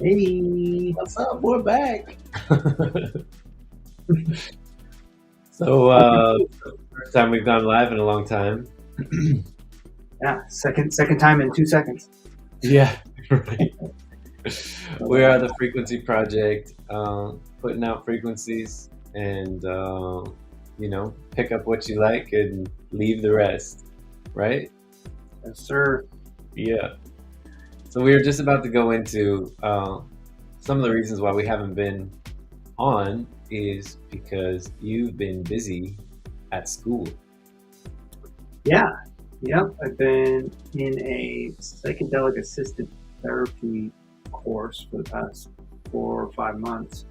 Hey, What's up? We're back. So, welcome. first time we've gone live in a long time. Yeah, second time in 2 seconds. Yeah, right. We are the Frequency Project, putting out frequencies and, pick up what you like and leave the rest, right? Yes, sir. Yeah. So we were just about to go into some of the reasons why we haven't been on is because you've been busy at school. Yeah, yep. I've been in a psychedelic assisted therapy course for the past 4 or 5 months,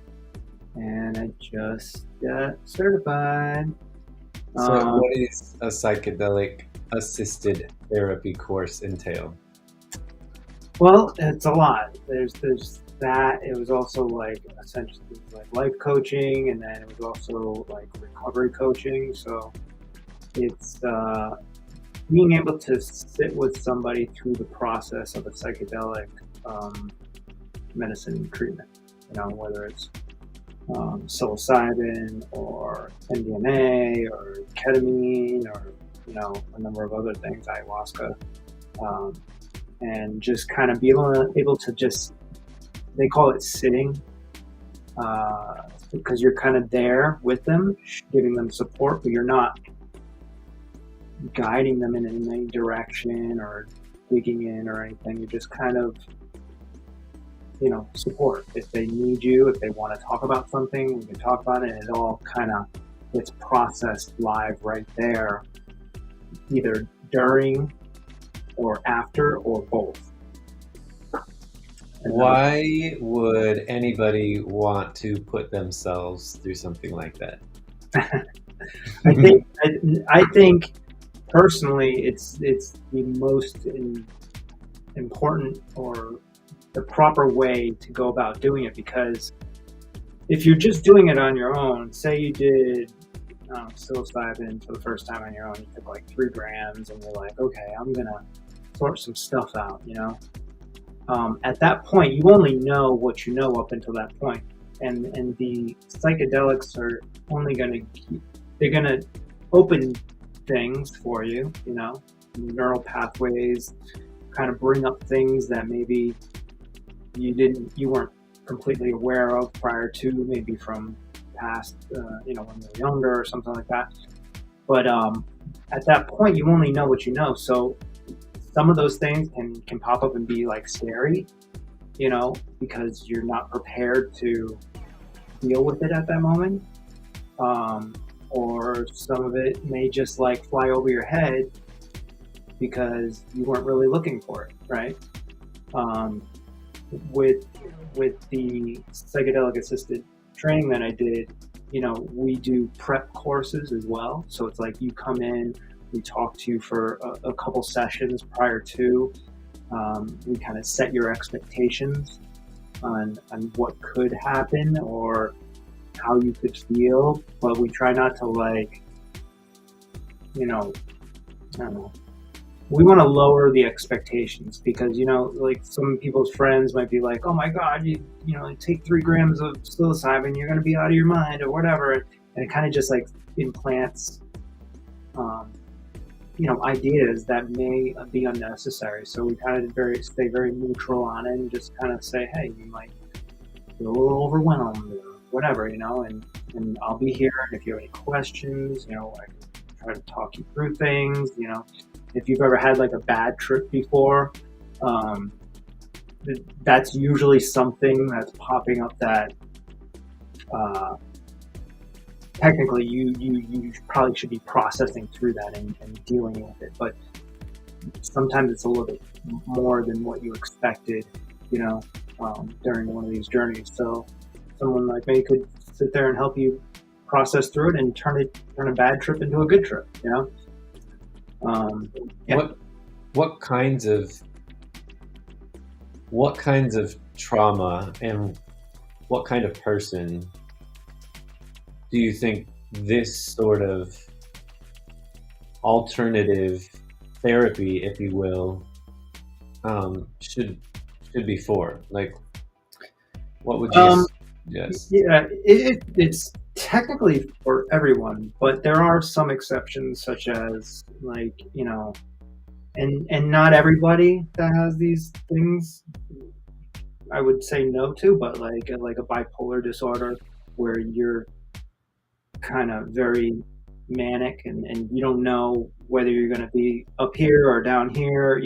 and I just got certified. So, what is a psychedelic assisted therapy course entail? Well, it's a lot. There's that. It was also like essentially like life coaching, and then it was also like recovery coaching. So it's being able to sit with somebody through the process of a psychedelic medicine treatment. You know, whether it's psilocybin or MDMA or ketamine or a number of other things, ayahuasca. And just kind of be able to just, they call it sitting, because you're kind of there with them, giving them support, but you're not guiding them in any direction or digging in or anything. You're just kind of, support. If they need you, if they want to talk about something, we can talk about it, and it all kind of gets processed live right there, either during or after or both. Why would anybody want to put themselves through something like that? I think personally, it's the most important or the proper way to go about doing it, because if you're just doing it on your own, say you did psilocybin for the first time on your own, you took like 3 grams and you're like, okay, I'm gonna sort some stuff out, at that point you only know what you know up until that point, and the psychedelics are only they're gonna open things for you, neural pathways, kind of bring up things that maybe you weren't completely aware of prior to, maybe from past, when you were younger or something like that. But at that point, you only know what you know. So some of those things can pop up and be like scary, because you're not prepared to deal with it at that moment. Or some of it may just like fly over your head because you weren't really looking for it, right? With the psychedelic assisted training that I did, we do prep courses as well. So it's like you come in, we talk to you for a couple sessions prior to. We kind of set your expectations on what could happen or how you could feel, but we try not to I don't know. We want to lower the expectations because, like some people's friends might be like, oh my God, you take 3 grams of psilocybin, you're going to be out of your mind or whatever. And it kind of just like implants, ideas that may be unnecessary. So we kind of stay very neutral on it and just kind of say, hey, you might feel a little overwhelmed or whatever, and I'll be here. And if you have any questions, I can try to talk you through things, If you've ever had like a bad trip before, that's usually something that's popping up that technically you probably should be processing through that and dealing with it. But sometimes it's a little bit more than what you expected, during one of these journeys. So someone like me could sit there and help you process through it and turn a bad trip into a good trip, Yeah. What kinds of trauma and what kind of person do you think this sort of alternative therapy, if you will, should be for? Like, What would you Um, suggest? yeah, it's technically for everyone, but there are some exceptions, such as like and not everybody that has these things I would say no to, but like a bipolar disorder where you're kind of very manic and you don't know whether you're going to be up here or down here.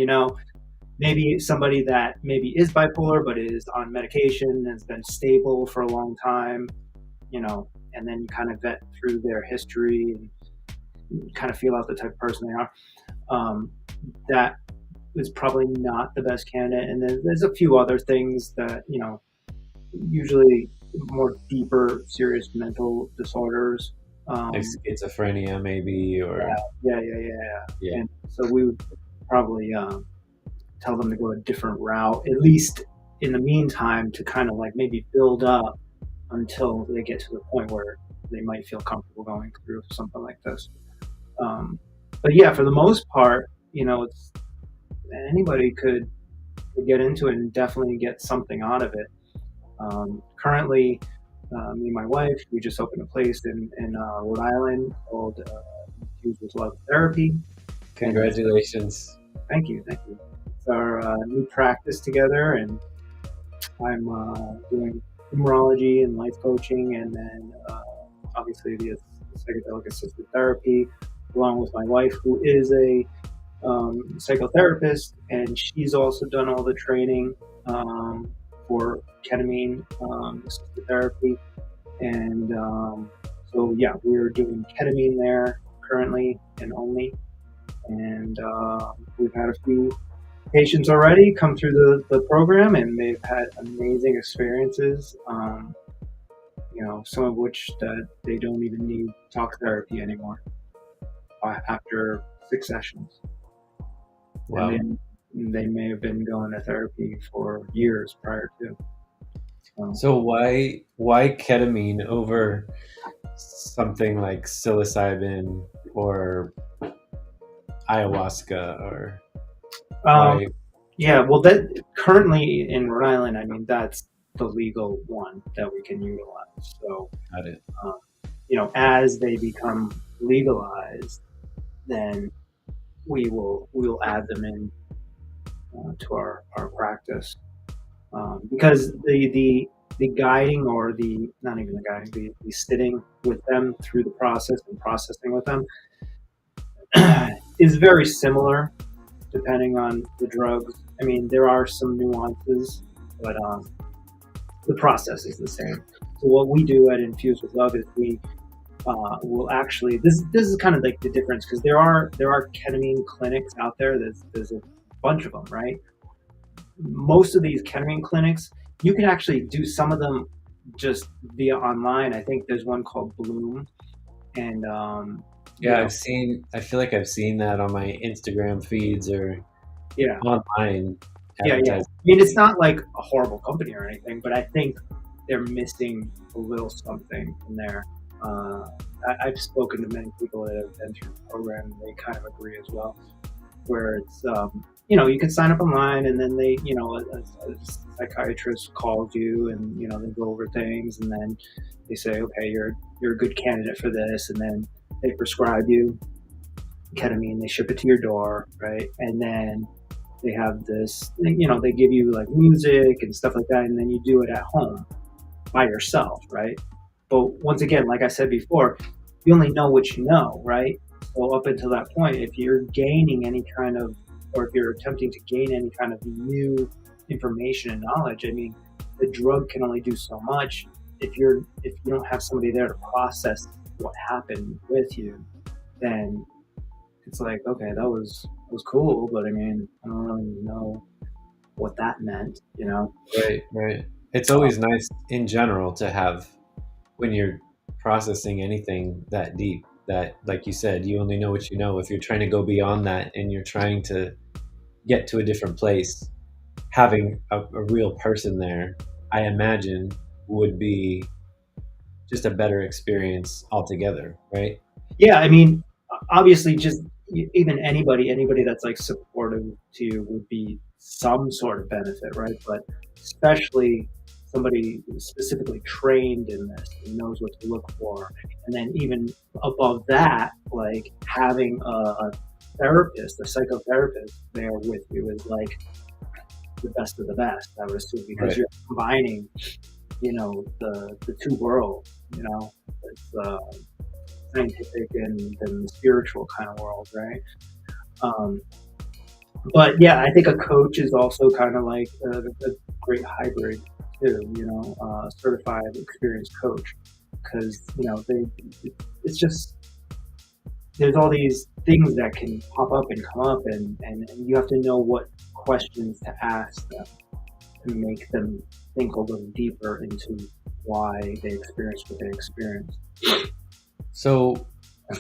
Maybe somebody that maybe is bipolar but is on medication has been stable for a long time, and then you kind of vet through their history and kind of feel out the type of person they are. That is probably not the best candidate. And then there's a few other things that, usually more deeper, serious mental disorders. Like Um, schizophrenia, maybe, or yeah. yeah. And so we would probably tell them to go a different route, at least in the meantime, to kind of like maybe build up until they get to the point where they might feel comfortable going through something like this. Um, but yeah, for the most part, it's anybody could get into it and definitely get something out of it. Currently, me and my wife, we just opened a place in Rhode Island called Infused with Love Therapy. And Congratulations. thank you. It's our new practice together, and I'm doing numerology and life coaching, and then obviously the psychedelic assisted therapy, along with my wife, who is a psychotherapist, and she's also done all the training for ketamine assisted therapy. And so, yeah, we're doing ketamine there currently and only. And we've had a few patients already come through the program, and they've had amazing experiences. Some of which that they don't even need talk therapy anymore after 6 sessions. And Wow. they may have been going to therapy for years prior to. So why ketamine over something like psilocybin or ayahuasca, or Um, why? yeah, well, that currently in Rhode Island, I mean, that's the legal one that we can utilize. So, Got it. um, as they become legalized, then we'll add them in to our practice, because the guiding, or the not even the guiding, the sitting with them through the process and processing with them is very similar depending on the drugs. I mean, there are some nuances, but the process is the same. So what we do at Infuse with Love is we will actually, this is kind of like the difference, because there are ketamine clinics out there. There's a bunch of them, right? Most of these ketamine clinics, you can actually do some of them just via online. I think there's one called Bloom, and you Yeah, know, I feel like I've seen that on my Instagram feeds or yeah, online yeah. advertising. I mean, it's not like a horrible company or anything, but I think they're missing a little something in there. Uh, I've spoken to many people that have been through the program, and they kind of agree as well. Where it's, you can sign up online, and then they, a psychiatrist calls you, and they go over things, and then they say, okay, you're a good candidate for this, and then they prescribe you ketamine, they ship it to your door, right? And then they have this, they give you like music and stuff like that, and then you do it at home by yourself, right? But once again, like I said before, you only know what you know, right? So up until that point, if you're gaining any kind of, or if you're attempting to gain any kind of new information and knowledge, I mean, the drug can only do so much. If you don't have somebody there to process what happened with you, then it's like, okay, that was cool, but I mean, I don't really know what that meant. Right, right. It's always nice in general to have, when you're processing anything that deep, that, like you said, you only know what you know. If you're trying to go beyond that and you're trying to get to a different place, having a real person there, I imagine, would be just a better experience altogether, right? Yeah, I mean, obviously, just even anybody that's like supportive to you would be some sort of benefit, right? But especially somebody specifically trained in this and knows what to look for. And then even above that, like having a therapist, a psychotherapist there with you is like the best of the best, I would assume, because Right. you're combining, the two worlds, it's scientific and the spiritual kind of world, right? Um, but yeah, I think a coach is also kind of like a great hybrid too, certified experienced coach, because it's just there's all these things that can pop up and come up, and you have to know what questions to ask them to make them think a little deeper into why they experience what they experience. So,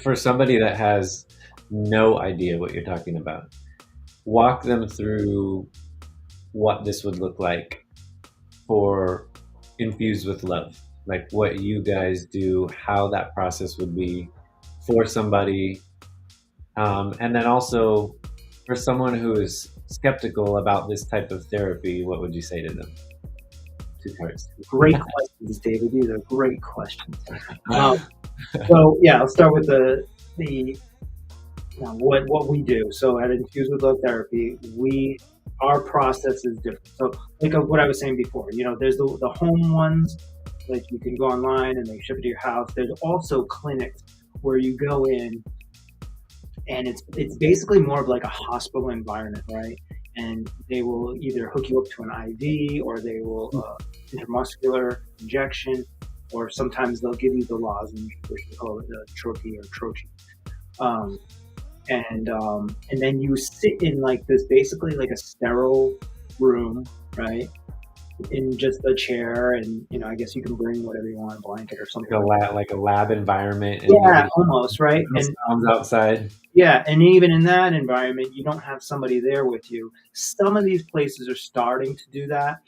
for somebody that has no idea what you're talking about, walk them through what this would look like for Infused with Love, like what you guys do, how that process would be for somebody, and then also for someone who is skeptical about this type of therapy, what would you say to them? Two parts. Great questions, David. These are great questions. So yeah, I'll start with what we do. So at Infused with Love Therapy, our process is different. So like what I was saying before, there's the home ones, like you can go online and they ship it to your house. There's also clinics where you go in, and it's basically more of like a hospital environment, right? And they will either hook you up to an IV, or they will intramuscular injection, or sometimes they'll give you the lozenge, which we call it the troche or troche. And then you sit in like this, basically like a sterile room, right? In just a chair, and I guess you can bring whatever you want, a blanket or something. Like a lab environment. And Yeah, almost, right? And sounds outside. Yeah, and even in that environment, you don't have somebody there with you. Some of these places are starting to do that.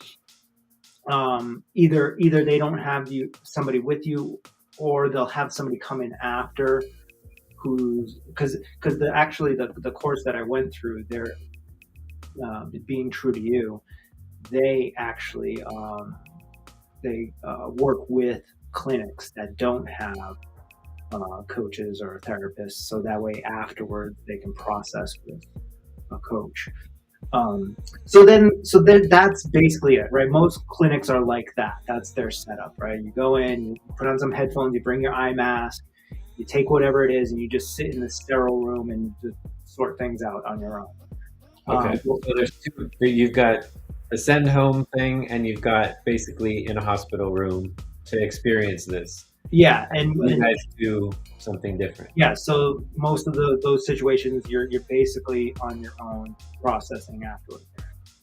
Either they don't have somebody with you, or they'll have somebody come in after, because the course that I went through, they're being true to you. They actually work with clinics that don't have coaches or therapists, so that way afterwards they can process with a coach. So then that's basically it, right? Most clinics are like that. That's their setup, right? You go in, you put on some headphones, you bring your eye mask, you take whatever it is, and you just sit in the sterile room and just sort things out on your own. Okay. So there's two. You've got a send home thing, and you've got basically in a hospital room to experience this. Yeah, and you guys do something different. Yeah, so most of those situations, you're basically on your own, processing afterwards.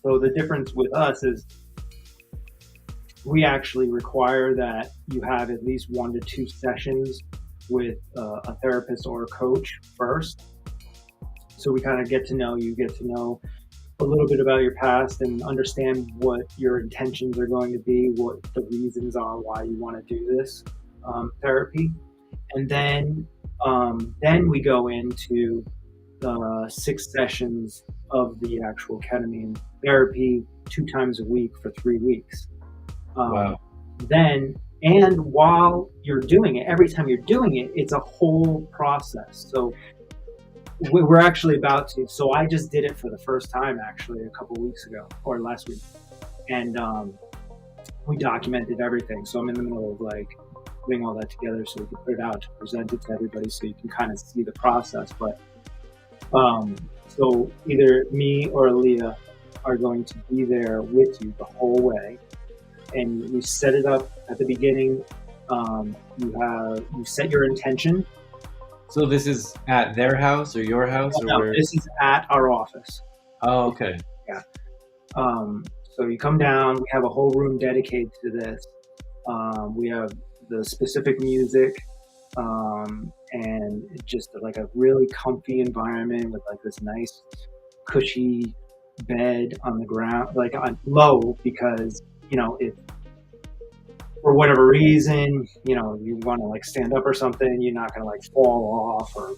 So the difference with us is we actually require that you have at least 1 to 2 sessions with a therapist or a coach first. So we kind of get to know you, get to know a little bit about your past, and understand what your intentions are going to be, what the reasons are why you want to do this therapy. And then we go into 6 sessions of the actual ketamine therapy 2 times a week for 3 weeks. Wow. And while you're doing it, every time you're doing it, it's a whole process. So we're actually about to. So I just did it for the first time, actually, a couple weeks ago, or last week. And we documented everything. So I'm in the middle of like putting all that together so we can put it out to present it to everybody, so you can kind of see the process. But so either me or Aaliyah are going to be there with you the whole way. And we set it up at the beginning. You set your intention. So this is at their house or your house? No, this is at our office. Oh, okay. Yeah. So you come down. We have a whole room dedicated to this. We have the specific music, and just like a really comfy environment with like this nice, cushy bed on the ground, like on low, because if for whatever reason, you want to like stand up or something, you're not going to like fall off or,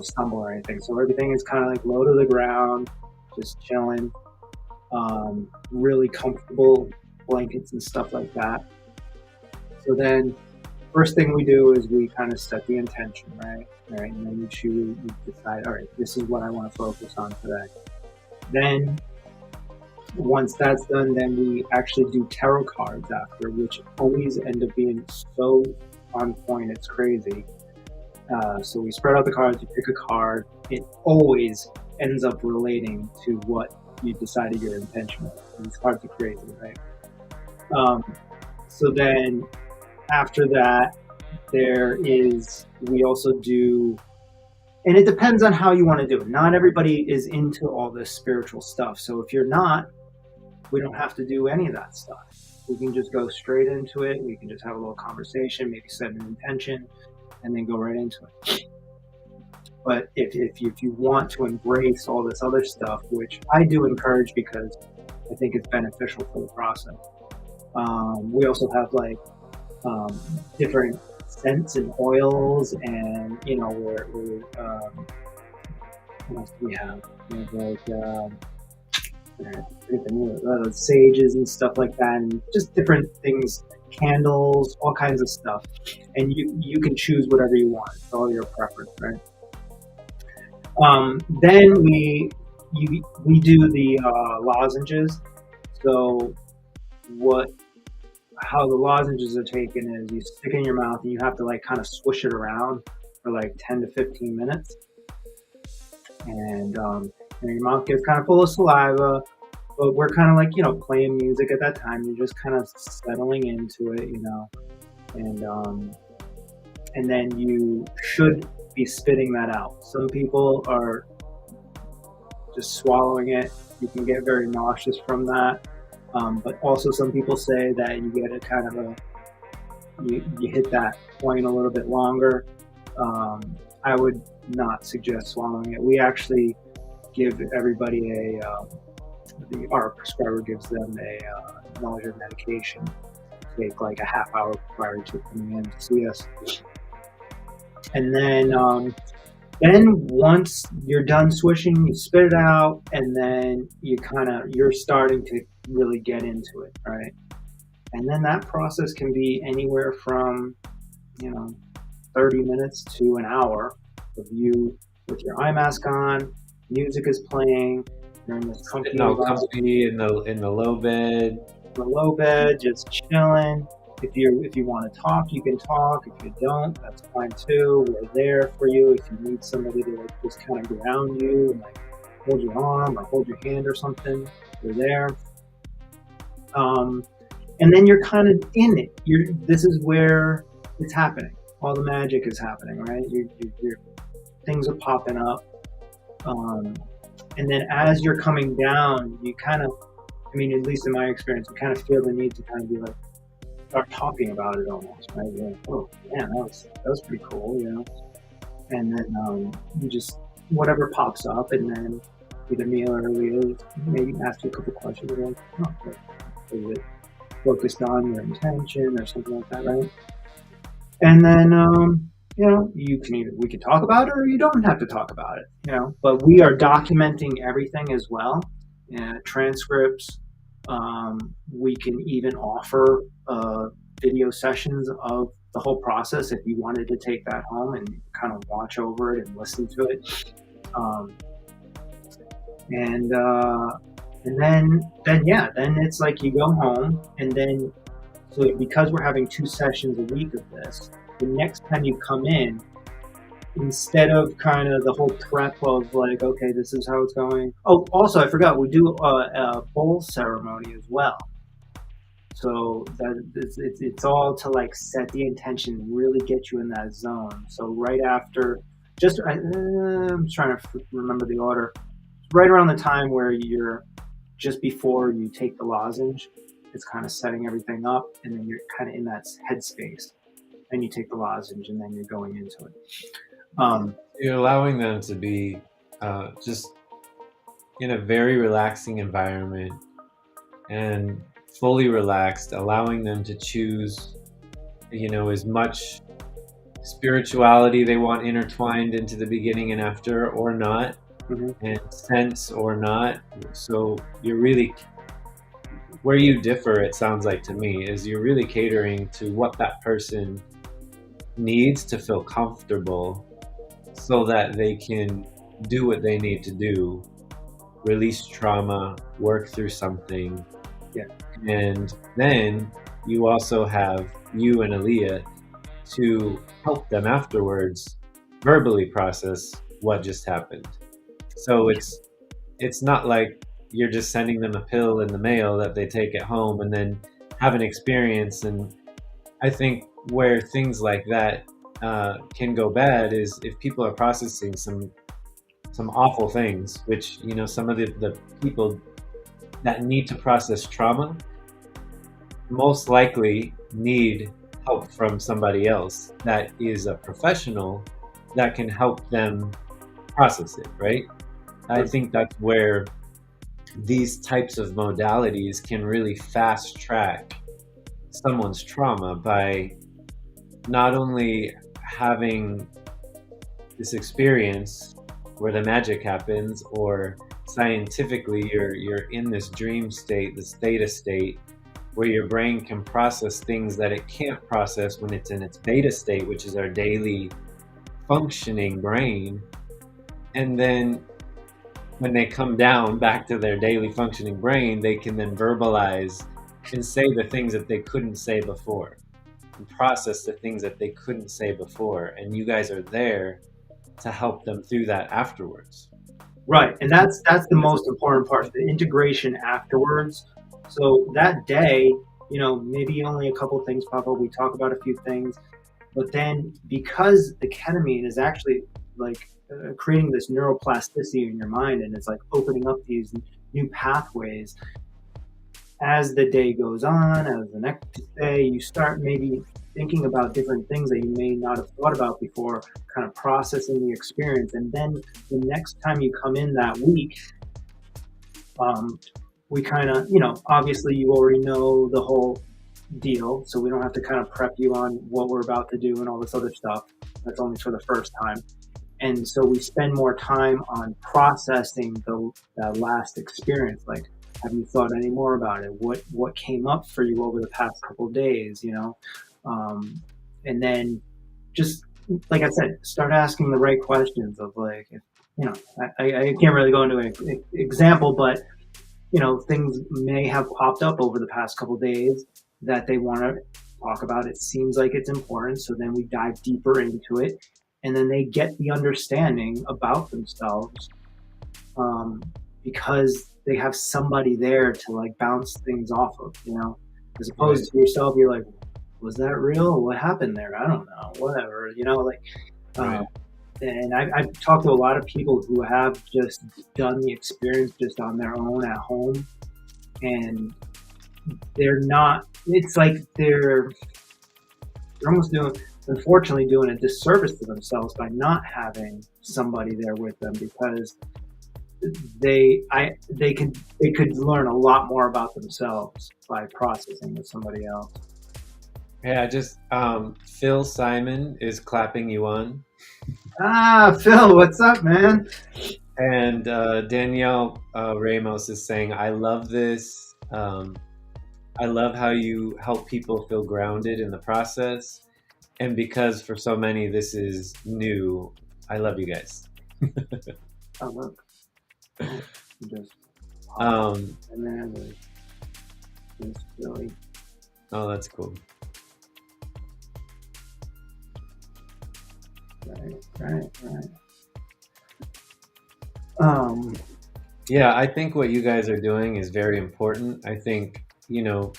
stumble or anything. So everything is kind of like low to the ground, just chilling, really comfortable blankets and stuff like that. So then, first thing we do is we kind of set the intention, right? All right, and then you decide, all right, this is what I want to focus on today. Then, once that's done, then we actually do tarot cards after, which always end up being so on point, it's crazy. So we spread out the cards, you pick a card, it always ends up relating to what you decided your intention was. These cards are crazy, right? So then after that, we also do, and it depends on how you want to do it. Not everybody is into all this spiritual stuff. So if you're not, we don't have to do any of that stuff. We can just go straight into it. We can just have a little conversation, maybe set an intention, and then go right into it. But if you want to embrace all this other stuff, which I do encourage because I think it's beneficial for the process. We also have like different scents and oils, and what else do we have? We have like sages and stuff like that, and just different things, candles, all kinds of stuff. And you can choose whatever you want. It's all your preference, right? Then we do the lozenges. So how the lozenges are taken is you stick it in your mouth and you have to like kind of swish it around for like 10 to 15 minutes. And your mouth gets kind of full of saliva, but we're kind of like, playing music at that time. You're just kind of settling into it, and then you should be spitting that out. Some people are just swallowing it. You can get very nauseous from that. But also some people say that you get a kind of you hit that point a little bit longer. I would not suggest swallowing it. We actually give everybody our prescriber gives them a nausea medication. Take like a half hour prior to coming in to see us. And then once you're done swishing, you spit it out, and then you're starting to really get into it, right? And then that process can be anywhere from 30 minutes to an hour of you with your eye mask on, music is playing, you're in this comfy in the low bed. The low bed, just chilling. If you want to talk, you can talk. If you don't, that's fine too. We're there for you. If you need somebody to like just kind of ground you and like hold your arm or hold your hand or something, we're there. And then you're kind of in it. This is where it's happening. All the magic is happening, right? Your things are popping up. And then as you're coming down, you kind of, at least in my experience, you kind of feel the need to kind of be like, start talking about it almost, right? You're like, oh man, that was pretty cool, And then you just, whatever pops up, and then either me or Leah maybe ask you a couple questions, and like, oh, is it focused on your intention or something like that, right? And then we can talk about it, or you don't have to talk about it, But we are documenting everything as well, transcripts. We can even offer video sessions of the whole process if you wanted to take that home and kind of watch over it and listen to it. And then it's like you go home, and then so because we're having 2 sessions a week of this, the next time you come in, instead of kind of the whole prep of like, okay, this is how it's going. Oh, also I forgot, we do a bowl ceremony as well. So that it's all to like set the intention, really get you in that zone. So right after, I'm trying to remember the order. Right around the time where you're just before you take the lozenge, it's kind of setting everything up, and then you're kind of in that headspace. Then you take the lozenge, and then you're going into it. You're allowing them to be just in a very relaxing environment and fully relaxed, allowing them to choose, as much spirituality they want intertwined into the beginning and after or not, and sense or not. So you're really where you differ, it sounds like to me, is you're really catering to what that person needs to feel comfortable so that they can do what they need to do, release trauma, work through something. Yeah. And then you also have you and Aaliyah to help them afterwards verbally process what just happened. So it's not like you're just sending them a pill in the mail that they take at home and then have an experience. And I think where things like that can go bad is if people are processing some awful things, which, you know, some of the people that need to process trauma most likely need help from somebody else that is a professional that can help them process it, right? I think that's where these types of modalities can really fast track someone's trauma by not only having this experience where the magic happens, or scientifically you're in this dream state, this theta state, where your brain can process things that it can't process when it's in its beta state, which is our daily functioning brain. And then when they come down back to their daily functioning brain, they can then verbalize and say the things that they couldn't say before, and process the things that they couldn't say before. And you guys are there to help them through that afterwards. Right, and that's the most important part, the integration afterwards. So that day, you know, maybe only a couple things pop up. We talk about a few things, but then because the ketamine is actually like creating this neuroplasticity in your mind, and it's like opening up these new pathways. As the day goes on, as the next day, you start maybe thinking about different things that you may not have thought about before, kind of processing the experience. And then the next time you come in that week, we kind of, you know, obviously you already know the whole deal, so we don't have to kind of prep you on what we're about to do and all this other stuff. That's only for the first time. And so we spend more time on processing that last experience. Like, have you thought any more about it? What came up for you over the past couple of days, you know? And then just, like I said, start asking the right questions of like, you know, I can't really go into an example, but, you know, things may have popped up over the past couple of days that they want to talk about. It seems like it's important. So then we dive deeper into it, and then they get the understanding about themselves, because they have somebody there to like bounce things off of, you know, as opposed to yourself. You're like, was that real? What happened there? I don't know, whatever, you know, like, and I've talked to a lot of people who have just done the experience just on their own at home, and they're not, it's like they're almost unfortunately doing a disservice to themselves by not having somebody there with them, because they could learn a lot more about themselves by processing with somebody else. Yeah, just Phil Simon is clapping you on. Phil, what's up, man? And Danielle Ramos is saying, I love this. I love how you help people feel grounded in the process. And because for so many this is new, I love you guys. Oh, look. Just, and then it's really... Oh, that's cool. Right. Yeah, I think what you guys are doing is very important. I think, you know,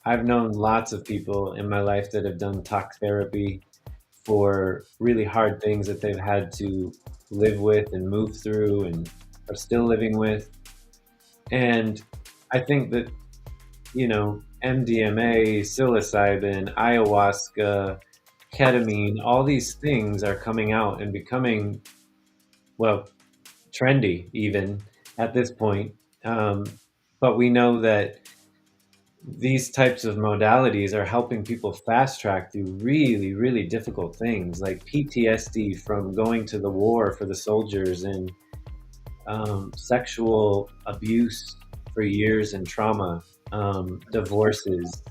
I've known lots of people in my life that have done talk therapy for really hard things that they've had to live with and move through and are still living with. And I think that, you know, MDMA, psilocybin, ayahuasca, ketamine, all these things are coming out and becoming, well, trendy even at this point. But we know that these types of modalities are helping people fast track through really, really difficult things like PTSD from going to the war for the soldiers, and sexual abuse for years and trauma. divorces,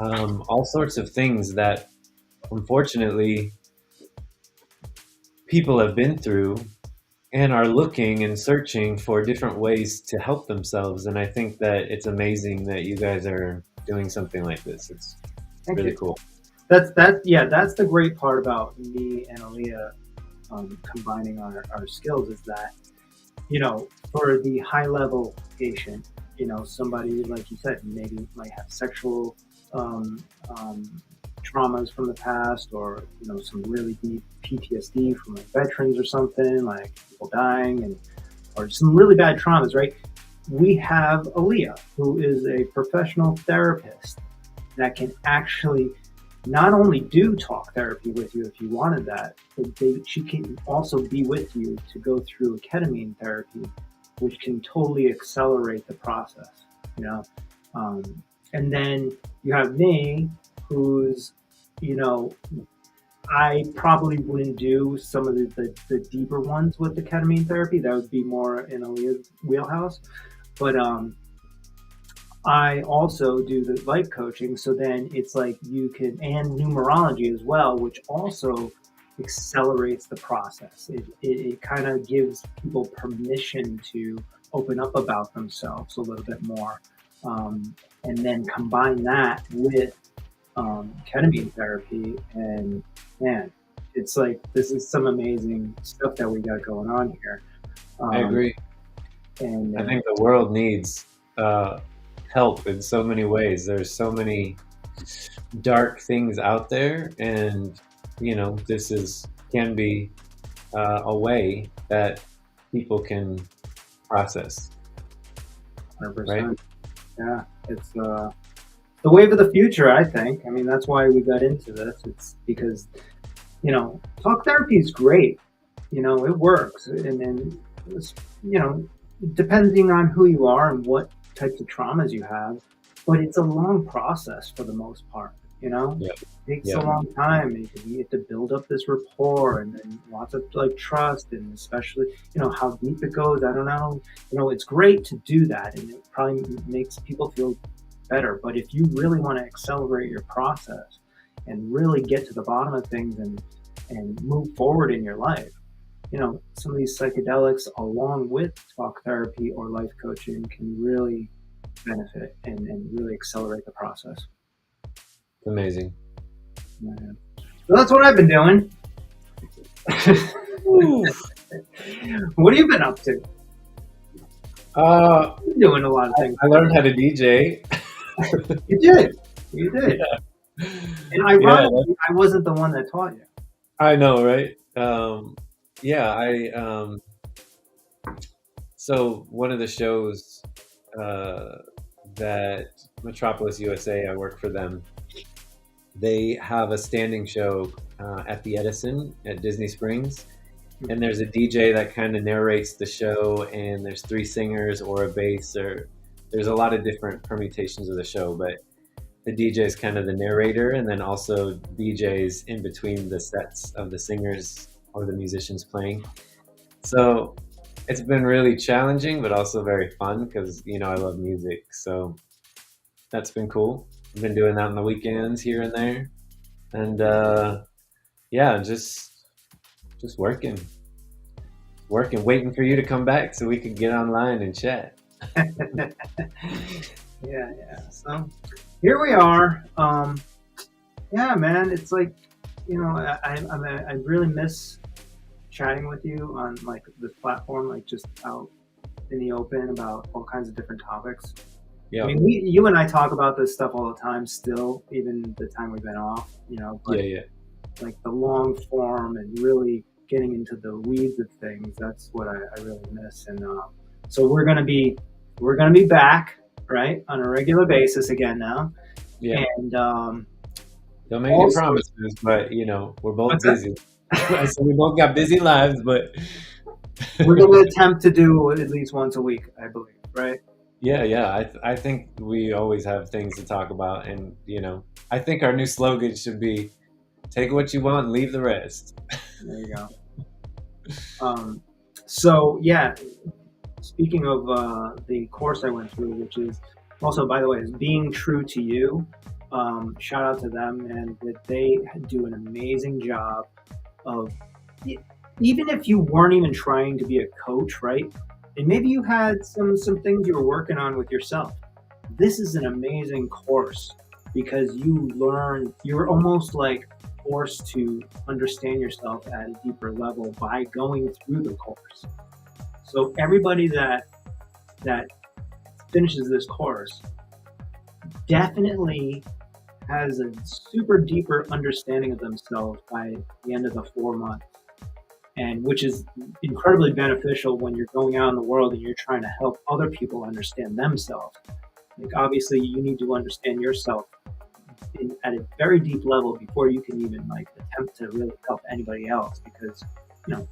all sorts of things that unfortunately people have been through and are looking and searching for different ways to help themselves. And I think that it's amazing that you guys are doing something like this. It's Thank really you. cool. That's the great part about me and Aaliyah combining our skills is that, for the high level patient, somebody like you said maybe might have sexual um, um, traumas from the past, or some really deep PTSD from like veterans or something, like people dying, and or some really bad traumas, right? We have Aaliyah, who is a professional therapist that can actually not only do talk therapy with you if you wanted that, but she can also be with you to go through a ketamine therapy, which can totally accelerate the process, you know. Um, and then you have me, who's, you know, I probably wouldn't do some of the deeper ones with the ketamine therapy. That would be more in Aaliyah's wheelhouse. But I also do the life coaching, so then it's like you can, and numerology as well, which also accelerates the process. It kind of gives people permission to open up about themselves a little bit more, and then combine that with ketamine therapy, and man, it's like this is some amazing stuff that we got going on here. I Um, agree. and I think the world needs uh, help in so many ways. There's so many dark things out there, and this is can be a way that people can process, right? 100%. Yeah, it's the wave of the future, I think. I mean, that's why we got into this. It's because, talk therapy is great. It works. And it's, you know, depending on who you are and what types of traumas you have, but it's a long process for the most part. Yeah, It takes a yeah, long time. You have to build up this rapport, and then lots of like trust, and especially, how deep it goes. I don't know. It's great to do that, and it probably makes people feel better. But if you really want to accelerate your process and really get to the bottom of things, and move forward in your life, some of these psychedelics, along with talk therapy or life coaching, can really benefit and really accelerate the process. it's amazing. Yeah. So that's what I've been doing. Woo. What have you been up to? Uh, You're doing a lot of things. I learned how to DJ. You did. You did. Yeah, And yeah, ironically, I wasn't the one that taught you. I know, right? Yeah, so one of the shows uh, that Metropolis USA, I work for them. They have a standing show at the Edison at Disney Springs, and there's a DJ that kind of narrates the show, and there's three singers or a bass, or there's a lot of different permutations of the show, but the DJ is kind of the narrator, and then also DJs in between the sets of the singers or the musicians playing. So it's been really challenging, but also very fun because I love music. So that's been cool. I've been doing that on the weekends here and there, and yeah, just working, waiting for you to come back so we could get online and chat. Yeah, yeah. So here we are. Yeah, man. It's like, I really miss chatting with you on like this platform, like just out in the open about all kinds of different topics. I Yeah, mean, you and I talk about this stuff all the time still, even the time we've been off, yeah, but yeah. like the long form and really getting into the weeds of things, that's what I really miss. And so we're gonna be back, right, on a regular basis again now. Yeah. And Don't make any also, promises, but we're both what's that? busy. I said we both got busy lives, but We're gonna attempt to do at least once a week, I believe, right? yeah, yeah. I think we always have things to talk about, and I think our new slogan should be "Take what you want, and leave the rest." There you go. So yeah, speaking of the course I went through, which is Also, by the way, is Being True to You. Shout out to them, and that they do an amazing job of, even if you weren't even trying to be a coach, right? And maybe you had some things you were working on with yourself. This is an amazing course because you're almost like forced to understand yourself at a deeper level by going through the course. So everybody that finishes this course definitely has a super deeper understanding of themselves by the end of the 4 months, and which is incredibly beneficial when you're going out in the world and you're trying to help other people understand themselves. Like, obviously you need to understand yourself at a very deep level before you can even like attempt to really help anybody else, because you know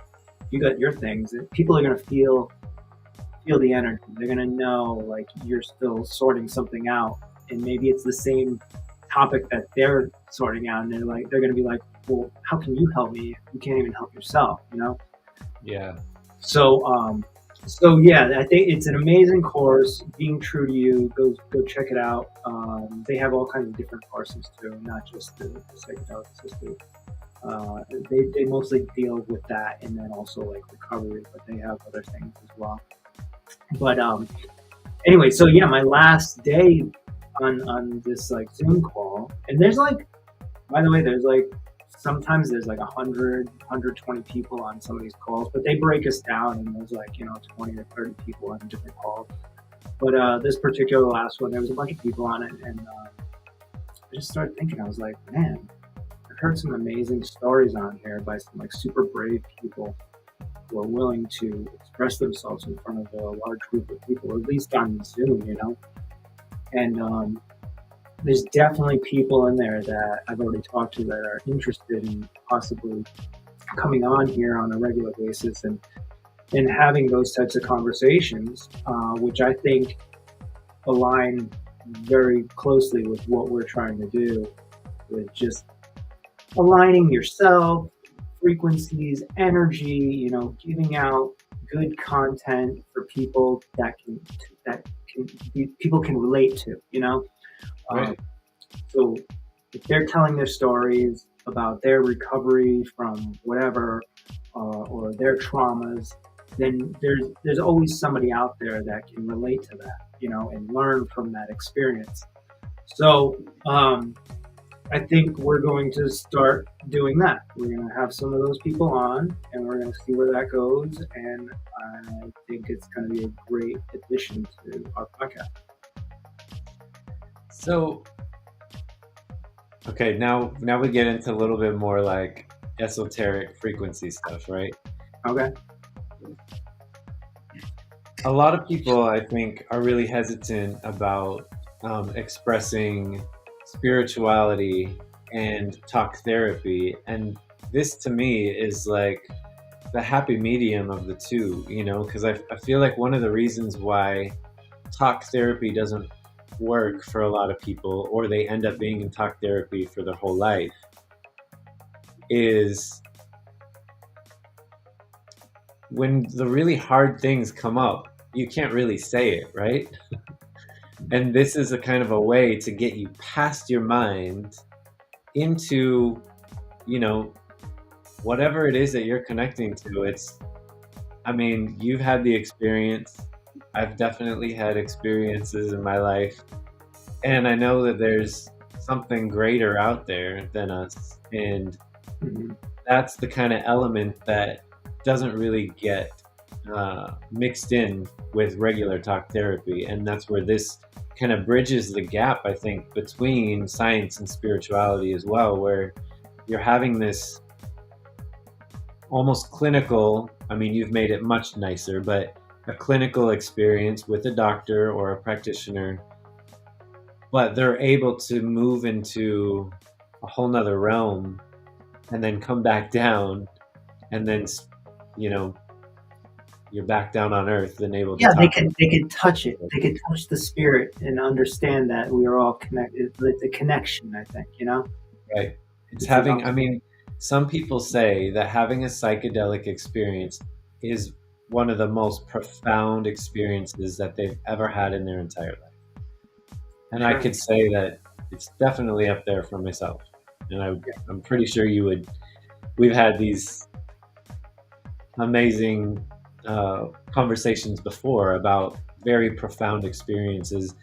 you got your things and people are going to feel the energy. They're going to know like you're still sorting something out, and maybe it's the same topic that they're sorting out, and they're going to be like, well, how can you help me if you can't even help yourself, you know? Yeah. So yeah, I think it's an amazing course. Being True to You, go check it out. They have all kinds of different courses too, not just the psychedelic assisted. They mostly deal with that, and then also like recovery, but they have other things as well. But anyway, so yeah, my last day on this like Zoom call, and there's like, by the way, there's like sometimes there's like 120 people on some of these calls, but they break us down, and there's like 20 or 30 people on different calls. But this particular last one, there was a bunch of people on it, and I just started thinking, I was like, man, I've heard some amazing stories on here by some like super brave people who are willing to express themselves in front of a large group of people, or at least on Zoom. And there's definitely people in there that I've already talked to that are interested in possibly coming on here on a regular basis and having those types of conversations, which I think align very closely with what we're trying to do, with just aligning yourself, frequencies, energy, giving out good content for people people can relate to. Right. So if they're telling their stories about their recovery from whatever, or their traumas, then there's always somebody out there that can relate to that, and learn from that experience. So I think we're going to start doing that. We're going to have some of those people on, and we're going to see where that goes. And I think it's going to be a great addition to our podcast. So, okay, now we get into a little bit more like esoteric frequency stuff, right? Okay. A lot of people, I think, are really hesitant about expressing spirituality and talk therapy, and this to me is like the happy medium of the two, because I feel like one of the reasons why talk therapy doesn't work for a lot of people, or they end up being in talk therapy for their whole life, is when the really hard things come up, you can't really say it, right? And this is a kind of a way to get you past your mind into, whatever it is that you're connecting to. You've had the experience. I've definitely had experiences in my life. And I know that there's something greater out there than us. And that's the kind of element that doesn't really get mixed in with regular talk therapy. And that's where this kind of bridges the gap, I think, between science and spirituality as well, where you're having this almost clinical, you've made it much nicer, but a clinical experience with a doctor or a practitioner, but they're able to move into a whole nother realm and then come back down, and then you're back down on earth and able to talk. They can touch it. They can touch the spirit and understand that we are all connected. The connection, I think, Right. It's having, some people say that having a psychedelic experience is one of the most profound experiences that they've ever had in their entire life. And I Sure. could say that it's definitely up there for myself. And I'm pretty sure you would. We've had these amazing conversations before about very profound experiences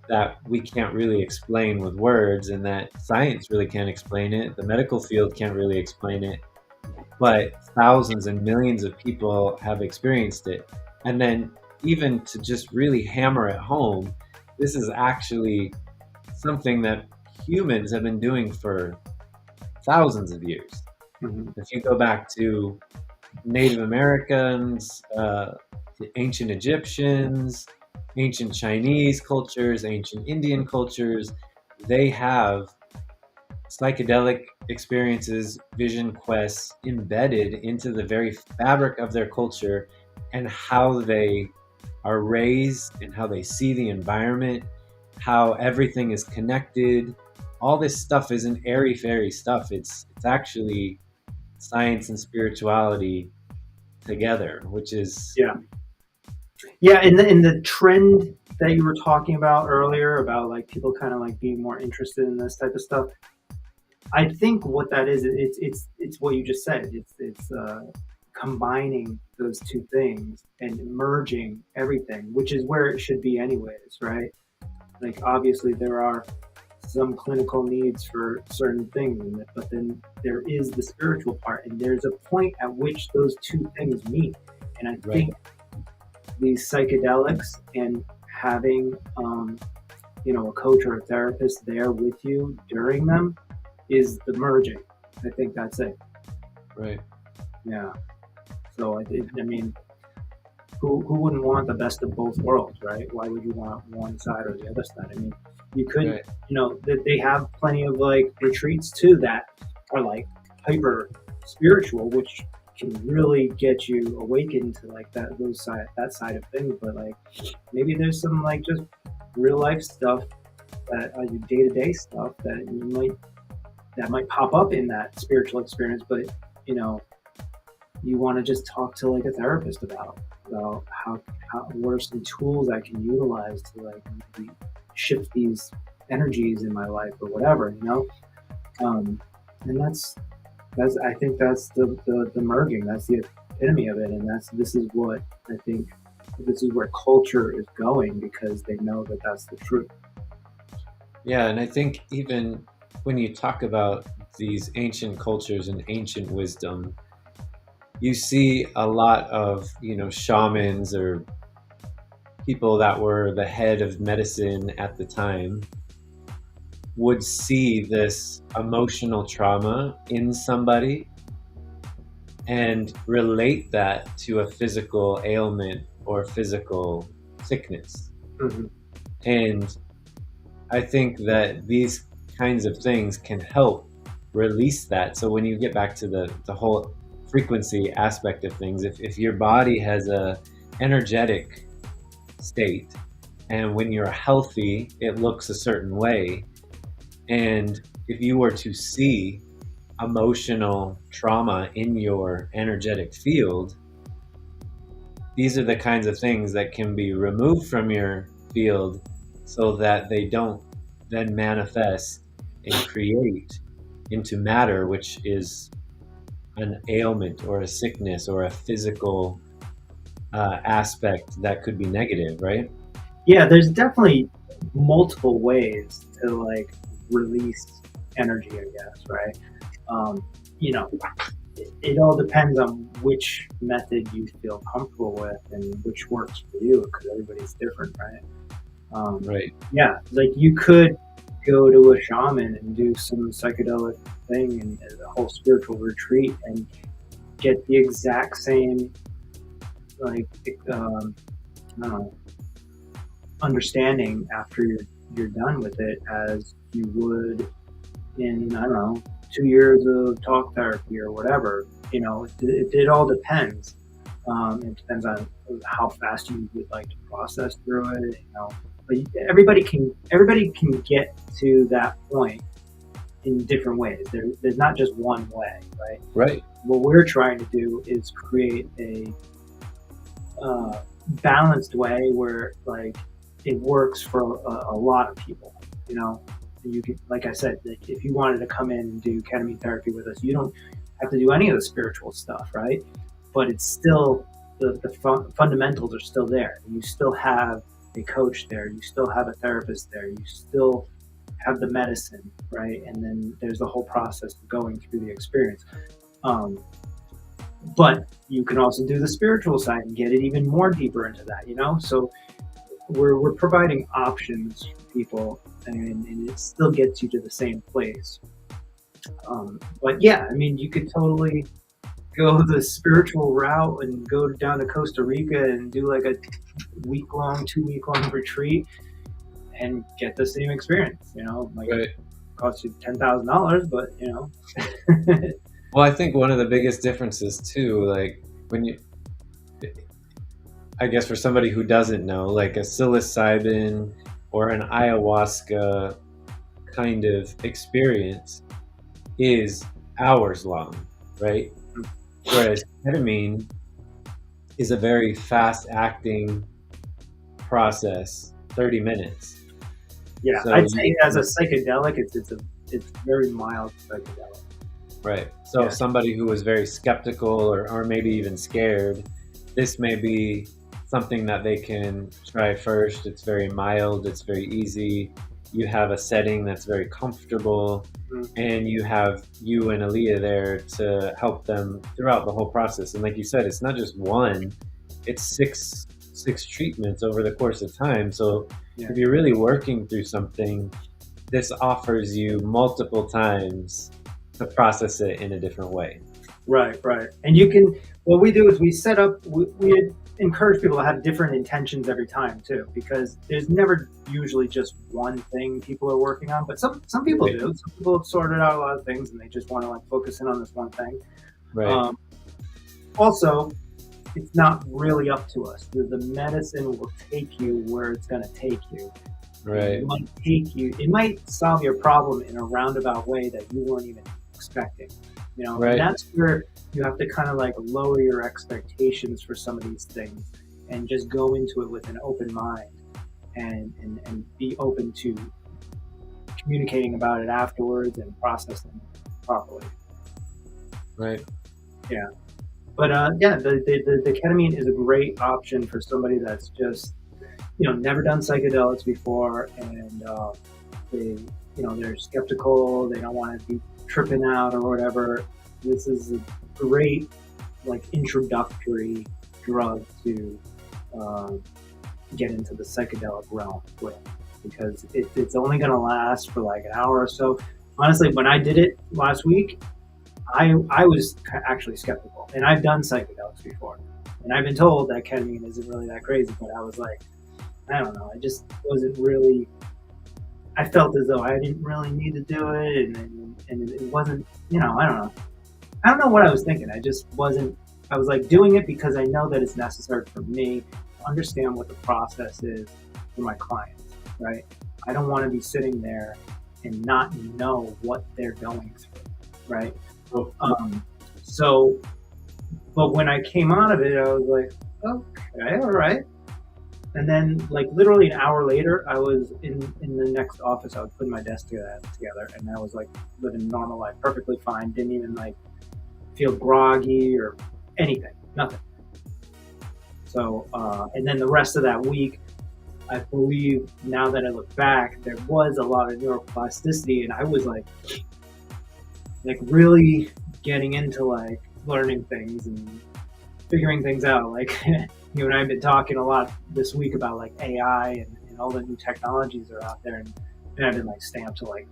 that we can't really explain with words, and that science really can't explain it. The medical field can't really explain it, but thousands and millions of people have experienced it. And then, even to just really hammer it home, this is actually something that humans have been doing for thousands of years. Hmm. If you go back to Native Americans, the ancient Egyptians, ancient Chinese cultures, ancient Indian cultures, they have psychedelic experiences, vision quests embedded into the very fabric of their culture, and how they are raised and how they see the environment, how everything is connected. All this stuff isn't airy fairy stuff. It's actually science and spirituality together, which is Yeah. Yeah, and the trend that you were talking about earlier about like people kind of like being more interested in this type of stuff. I think what that is, it's what you just said. It's combining those two things and merging everything, which is where it should be anyways, right? Like obviously there are some clinical needs for certain things, but then there is the spiritual part, and there's a point at which those two things meet. And I right, think these psychedelics and having a coach or a therapist there with you during them is the merging. I think that's it. right, Yeah. So I mean, who wouldn't want the best of both worlds, right? Why would you want one side or the other side? I mean, you could, right, they have plenty of like retreats too that are like hyper spiritual, which can really get you awakened to like that side of things. But like maybe there's some like just real life stuff that your day to day stuff that might pop up in that spiritual experience, but you know you want to just talk to like a therapist about how what are some tools I can utilize to like maybe shift these energies in my life or whatever, and that's I think that's the merging. That's the epitome of it, and this is what I think. This is where culture is going because they know that that's the truth. yeah. And I think even when you talk about these ancient cultures and ancient wisdom, you see a lot of shamans or people that were the head of medicine at the time would see this emotional trauma in somebody and relate that to a physical ailment or physical sickness. Hmm. And I think that these kinds of things can help release that. So when you get back to the whole frequency aspect of things, if your body has a energetic state, and when you're healthy it looks a certain way, and if you were to see emotional trauma in your energetic field, these are the kinds of things that can be removed from your field so that they don't then manifest and create into matter, which is an ailment or a sickness or a physical aspect that could be negative, right? Yeah, there's definitely multiple ways to like release energy, I guess, right? Um, you know, it all depends on which method you feel comfortable with and which works for you because everybody's different, right? Right, Yeah, like you could go to a shaman and do some psychedelic thing and a whole spiritual retreat and get the exact same like I don't know, understanding after you're done with it as you would in I don't know 2 years of talk therapy or whatever. It all depends. It depends on how fast you would like to process through it. But everybody can get to that point in different ways. There's not just one way, right? right, What we're trying to do is create a balanced way where like it works for a lot of people. You know, you can, like I said, like if you wanted to come in and do ketamine therapy with us, you don't have to do any of the spiritual stuff, right? But it's still the fundamentals are still there. You still have a coach there. You still have a therapist there. You still have the medicine, right? And then there's the whole process of going through the experience. Um, but you can also do the spiritual side and get it even more deeper into that, you know? So we're providing options for people, and it still gets you to the same place. But yeah, I mean, you could totally go the spiritual route and go down to Costa Rica and do like a 2 week long retreat and get the same experience. You know, like Right. it costs you $10,000, but you know. Well, I think one of the biggest differences too, like when you, I guess for somebody who doesn't know, like a psilocybin or an ayahuasca kind of experience is hours long, right? Whereas ketamine is a very fast acting process, 30 minutes. Yeah, So I'd you, say as a psychedelic, it's very mild psychedelic. right. So Yeah. somebody who was very skeptical or maybe even scared, this may be something that they can try first. It's very mild, it's very easy. You have a setting that's very comfortable, Mm. and you have you and Aaliyah there to help them throughout the whole process. And like you said, it's not just one, it's six treatments over the course of time. So Yeah. if you're really working through something, this offers you multiple times to process it in a different way. Right, right. And you can, what we do is we set up, we encourage people to have different intentions every time too, because there's never usually just one thing people are working on, but some people Right. do. Some people have sorted out a lot of things and they just want to like focus in on this one thing. Right. Also, it's not really up to us. The medicine will take you where it's going to take you. Right. It might solve your problem in a roundabout way that you weren't even expecting. You know, Right. and that's where you have to kind of like lower your expectations for some of these things and just go into it with an open mind and be open to communicating about it afterwards and processing it properly. Right. Yeah. But yeah, the ketamine is a great option for somebody that's just, you know, never done psychedelics before, and they, you know, they're skeptical. They don't want to be tripping out or whatever. This is a great, like, introductory drug to get into the psychedelic realm with, because it's only going to last for like an hour or so. Honestly, when I did it last week, I was actually skeptical, and I've done psychedelics before, and I've been told that ketamine isn't really that crazy, but I was like, I don't know, I just wasn't really. I felt as though I didn't really need to do it, and it wasn't, you know, I don't know what I was thinking. I just wasn't. I was like doing it because I know that it's necessary for me to understand what the process is for my clients, right? I don't want to be sitting there and not know what they're going through, right? So, but when I came out of it, I was like, okay, all right. And then, like, literally an hour later, I was in the next office. I was putting my desk together, and I was like living normal life, perfectly fine. Didn't even like feel groggy or anything, nothing. So, and then the rest of that week, I believe now that I look back, there was a lot of neuroplasticity, and I was like really getting into like learning things and figuring things out. Like you and I have been talking a lot this week about like AI and all the new technologies that are out there, and I've been like staying up to like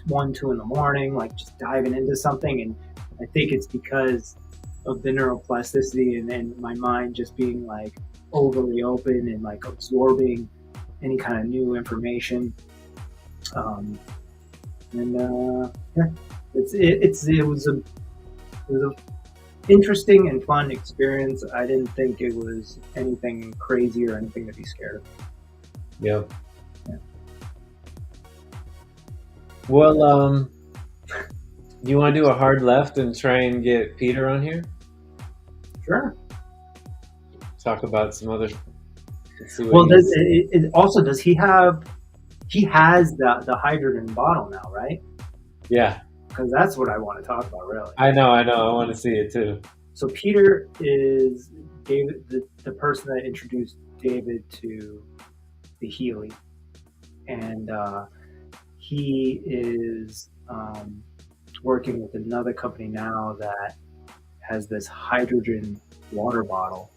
1, 2 in the morning, like just diving into something. And I think it's because of the neuroplasticity and my mind just being like overly open and like absorbing any kind of new information. Yeah, it was a interesting and fun experience. I didn't think it was anything crazy or anything to be scared of. Yeah. Yeah. Well, you want to do a hard left and try and get Peter on here? Sure. Talk about some other Let's see what Well, he's. also does he have? He has the hydrogen bottle now, right? Yeah, Because that's what I want to talk about, really. I know, I know. I want to see it too. So Peter is David, the person that introduced David to the Healy, and he is working with another company now that has this hydrogen water bottle,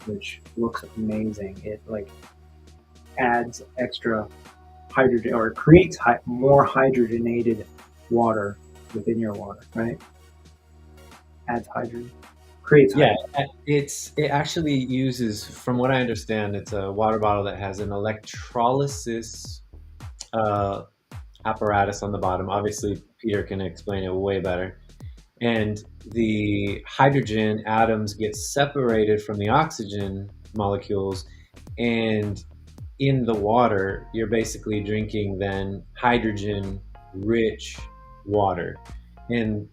which looks amazing. It like adds extra hydrogen or creates more hydrogenated water within your water, right? Adds hydrogen, creates Yeah, hydrogen. it actually uses, from what I understand, it's a water bottle that has an electrolysis uh, apparatus on the bottom. Obviously, Peter can explain it way better. And the hydrogen atoms get separated from the oxygen molecules, and in the water, you're basically drinking then hydrogen rich water. And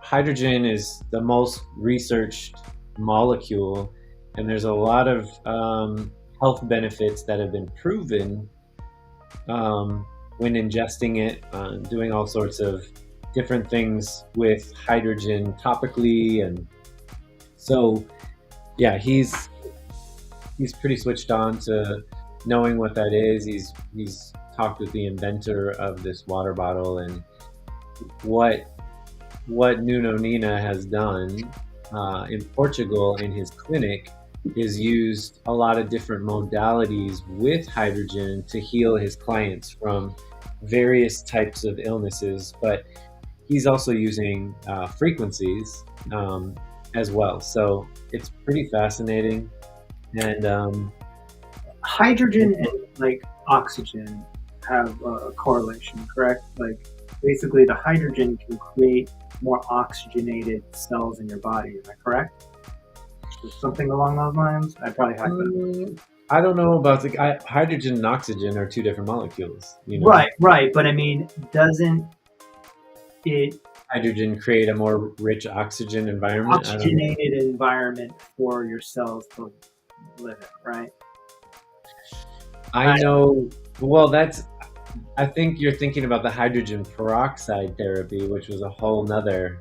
hydrogen is the most researched molecule, and there's a lot of health benefits that have been proven when ingesting it, doing all sorts of different things with hydrogen topically, and so yeah, he's pretty switched on to knowing what that is. He's talked with the inventor of this water bottle, and what Nuno Nina has done in Portugal in his clinic is used a lot of different modalities with hydrogen to heal his clients from various types of illnesses. But he's also using frequencies as well. So it's pretty fascinating. And Hydrogen and like oxygen have a correlation, correct? Like basically the hydrogen can create more oxygenated cells in your body. Am I correct? Something along those lines. I probably hacked that. I don't know about hydrogen and oxygen are two different molecules. You know, Right, right. But I mean, doesn't it hydrogen create a more rich oxygen environment? I don't know. oxygenated environment for your cells to live in, right? I know. Well, that's. I think you're thinking about the hydrogen peroxide therapy, which was a whole nother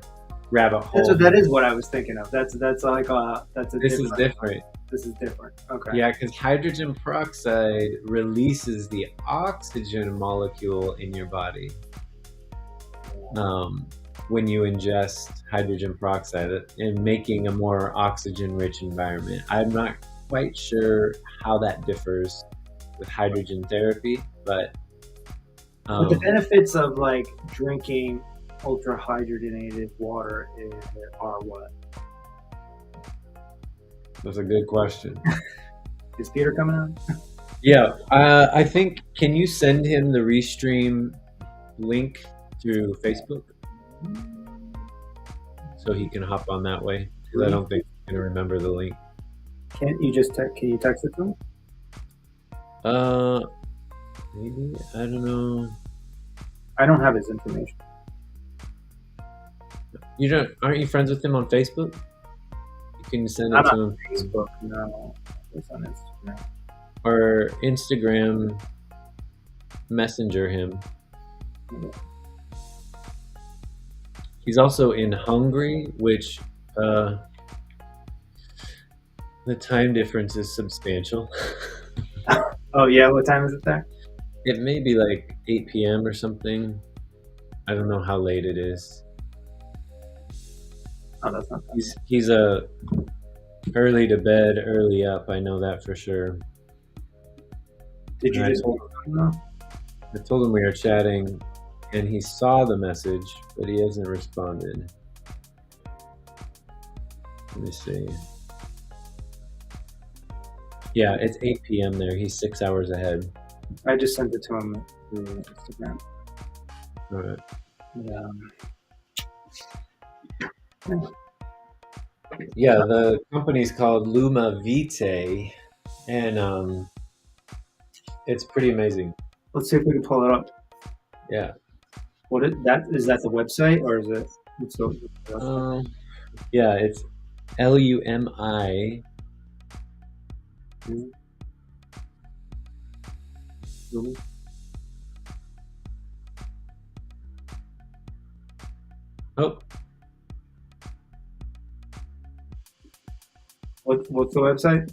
rabbit hole. That is what I was thinking of. That's like that's a This is different. This is different. Okay. Yeah, because hydrogen peroxide releases the oxygen molecule in your body when you ingest hydrogen peroxide, and making a more oxygen-rich environment. I'm not quite sure how that differs with hydrogen therapy, but the benefits of like drinking ultra hydrogenated water are what? that's a good question. Is Peter coming on? Yeah, I think, can you send him the Restream link through Facebook so he can hop on that way? Because I don't think he's going to remember the link. Can't you just can you text it to him? Maybe, I don't know. I don't have his information. Aren't you friends with him on Facebook? You can send it Not to on him. Facebook, no. It's on Instagram. Or Instagram messenger him. He's also in Hungary, which the time difference is substantial. Oh yeah, what time is it there? It may be like 8 p.m. or something. I don't know how late it is. Oh, that's not bad. He's a early to bed, early up. I know that for sure. Did you And just I told him we were chatting, and he saw the message, but he hasn't responded. Let me see. Yeah, it's 8 p.m. there. He's 6 hours ahead. I just sent it to him through Instagram. All right. Yeah, the company's called Luma Vitae, and it's pretty amazing. Let's see if we can pull it up. Yeah. Is that the website or is it? Yeah, it's LUMI Lumi? Oh, What's the website?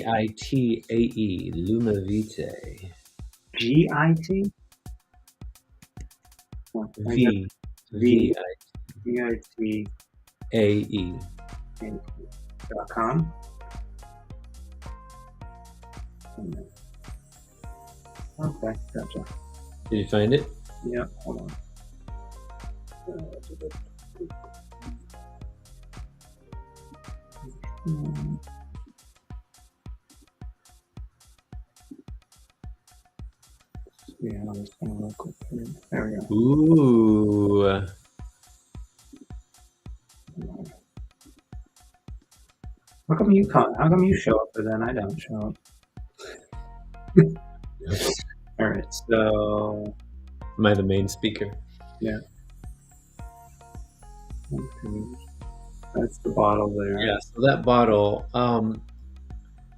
LUMIVITAE, Lumavitae. GIT? Oh, I got V V V I VIT A E. .com. Okay, gotcha. Did you find it? Yeah, hold on. Yeah, I'm just gonna look quick here. There we go. Ooh. How come you can't? How come you show up, but then I don't show up? All right, so Am I the main speaker? yeah, okay. That's the bottle there. Yeah, so that bottle,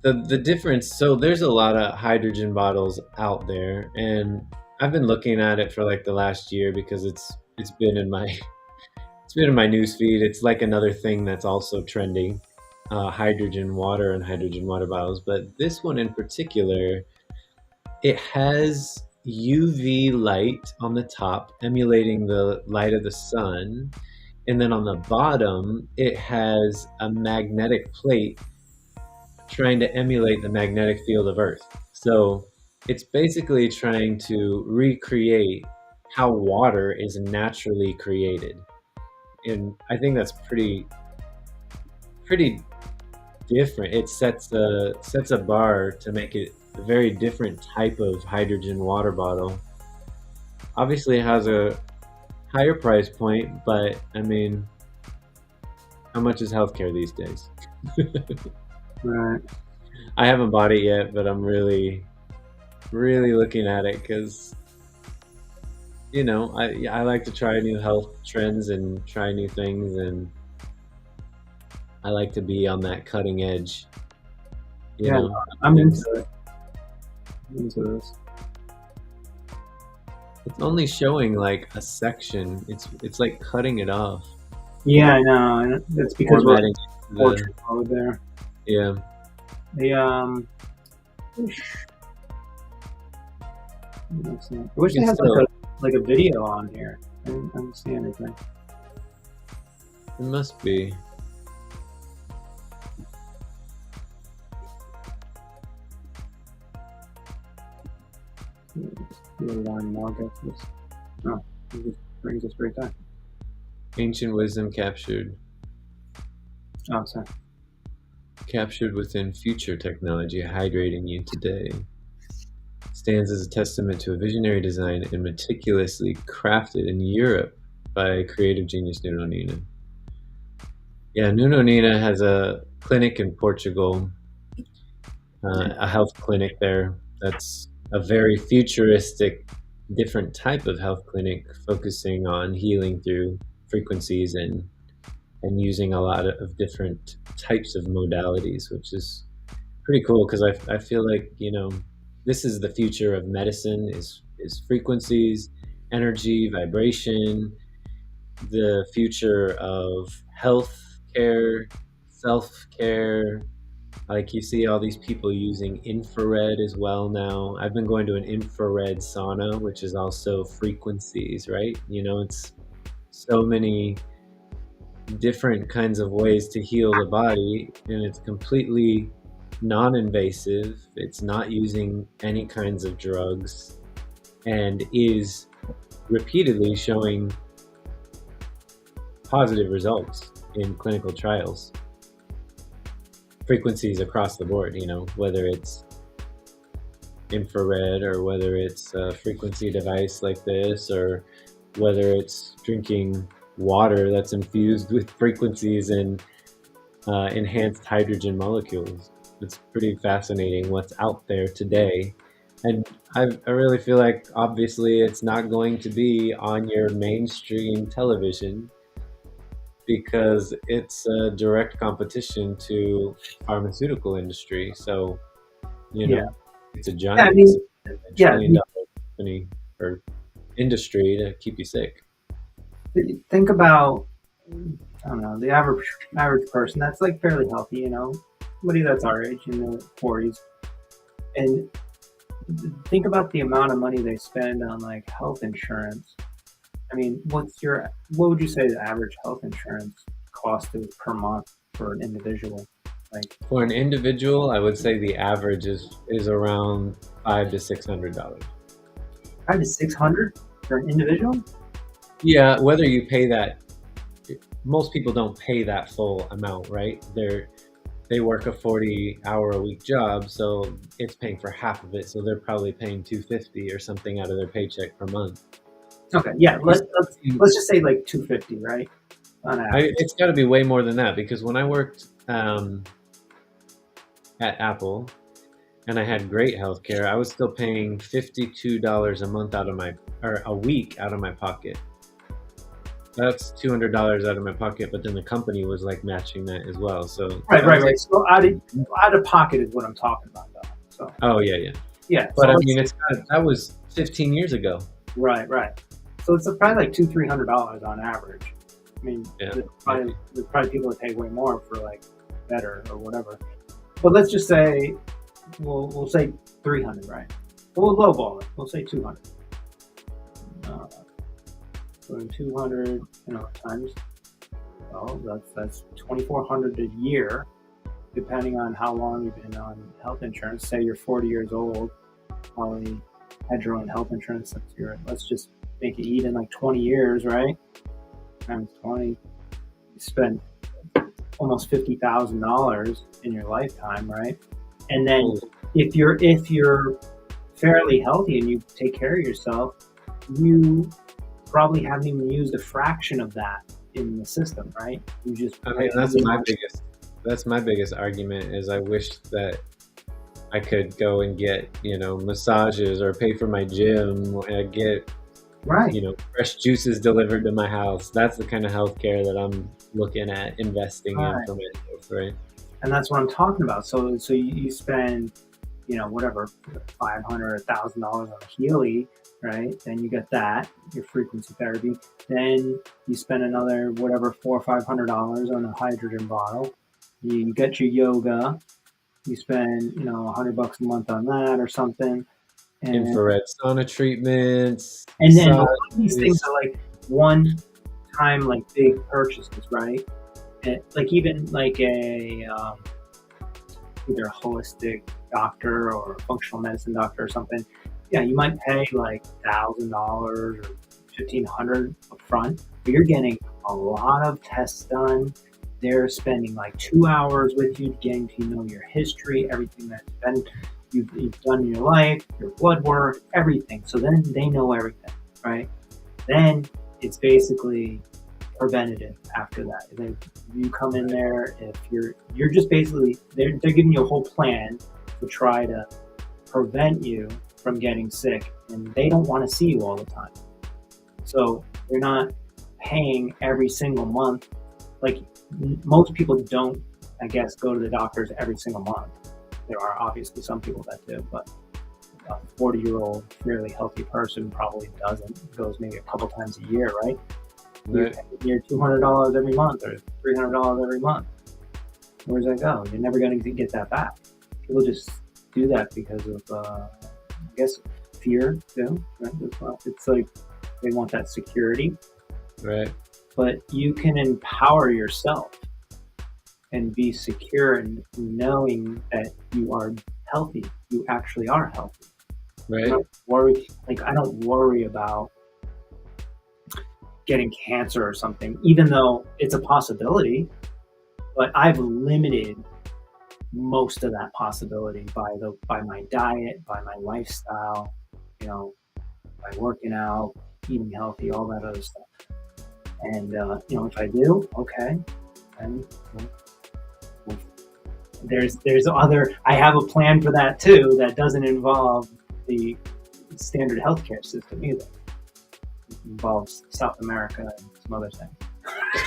the difference, so there's a lot of hydrogen bottles out there, and I've been looking at it for like the last year because it's been in my it's been in my news feed. It's like another thing that's also trending, hydrogen water and hydrogen water bottles. But this one in particular, it has UV light on the top, emulating the light of the sun. And then on the bottom, it has a magnetic plate trying to emulate the magnetic field of Earth. So it's basically trying to recreate how water is naturally created. And I think that's pretty different. It sets a bar to make it a very different type of hydrogen water bottle. Obviously, it has a higher price point, but I mean, how much is healthcare these days? Right. I haven't bought it yet, but I'm really looking at it because I like to try new health trends and try new things, and I like to be on that cutting edge. You Yeah, know, I'm into it. I'm into this. it's only showing like a section. It's like cutting it off, Yeah, I know. And it's because we're formatting in the portrait mode there. yeah. The whoosh. That's not- I wish it It's has still, like a video on here. I don't see anything. it must be. One more get this. Oh, it just brings us right back. Ancient wisdom captured Oh, sorry. within future technology, hydrating you today. Stands as a testament to a visionary design and meticulously crafted in Europe by creative genius Nuno Nina. Yeah, Nuno Nina has a clinic in Portugal, a health clinic there that's a very futuristic, different type of health clinic focusing on healing through frequencies and using a lot of different types of modalities, which is pretty cool because I feel like this is the future of medicine is frequencies, energy, vibration, the future of health care, self care. Like you see all these people using infrared as well now. I've been going to an infrared sauna, which is also frequencies, right? It's so many different kinds of ways to heal the body, and it's completely non-invasive. It's not using any kinds of drugs and is repeatedly showing positive results in clinical trials. Frequencies across the board, whether it's infrared or whether it's a frequency device like this, or whether it's drinking water that's infused with frequencies and enhanced hydrogen molecules. It's pretty fascinating what's out there today. And I really feel like obviously it's not going to be on your mainstream television. because it's a direct competition to pharmaceutical industry. So, you Yeah. know, it's a Yeah. I giant, mean, a yeah. trillion dollar company or industry to keep you sick. Think about, I don't know, the average person that's like fairly healthy, you know, somebody that's our age in their 40s, and think about the amount of money they spend on like health insurance. I mean, what would you say the average health insurance cost is per month for an individual? Like For an individual, I would say the average is around $500 to $600. 500 to 600 for an individual? Yeah, whether you pay that, most people don't pay that full amount, right? They work a 40-hour a week job, so it's paying for half of it. So they're probably paying 250 or something out of their paycheck per month. Okay, yeah, let's just say like 250, right? On average. It's got to be way more than that because when I worked at Apple and I had great health care, I was still paying $52 a month or a week out of my pocket. That's $200 out of my pocket, but then the company was like matching that as well. So Right. So out of pocket is what I'm talking about, though. So oh yeah. yeah, But so I mean, that was 15 years ago. right. So it's probably like $200-300 on average. I mean, Yeah. there's probably people that pay way more for like better or whatever. But let's just say we'll say 300, right? We'll lowball it. We'll say 200. So 200, times, well, that's 2,400 a year, depending on how long you've been on health insurance. Say you're 40 years old, probably had your own health insurance since let's just make it even like 20 years, right? Times 20, you spent almost $50,000 in your lifetime, right? And then if you're fairly healthy and you take care of yourself, you probably haven't even used a fraction of that in the system, right? You just I mean, that's my biggest argument is I wish that I could go and get, massages or pay for my gym, get right. Fresh juices delivered to my house. That's the kind of healthcare that I'm looking at investing in for myself, right? And that's what I'm talking about. So you spend, whatever, $500, $1,000 on a Healy, right? Then you get that, your frequency therapy. Then you spend another whatever $400 or $500 on a hydrogen bottle. You get your yoga. You spend $100 a month on that or something. And infrared sauna treatments. And then a lot of these things are like one-time like big purchases, right? And like even like a either a holistic doctor or a functional medicine doctor or something. Yeah, you might pay like $1,000 or $1,500 up front, but you're getting a lot of tests done. They're spending like 2 hours with you, getting to know your history, everything that's been you've done in your life, your blood work, everything. So then they know everything, right? Then it's basically preventative after that. Then you come in there, if you're just basically they're giving you a whole plan to try to prevent you from getting sick, and they don't want to see you all the time. So you're not paying every single month. Like most people don't, I guess, go to the doctors every single month. There are obviously some people that do, but a 40-year-old, fairly healthy person probably doesn't. It goes maybe a couple times a year, right? You're $200 every month or $300 every month. Where does that go? You're never going to get that back. People just do that because of, I guess, fear too, right? It's like they want that security. Right. But you can empower yourself and be secure in knowing that you are healthy. You actually are healthy. Right. I don't worry about getting cancer or something, even though it's a possibility. But I've limited most of that possibility by my diet, by my lifestyle, by working out, eating healthy, all that other stuff. And if I do, okay, and there's other. I have a plan for that too. That doesn't involve the standard healthcare system either. It involves South America and some other things.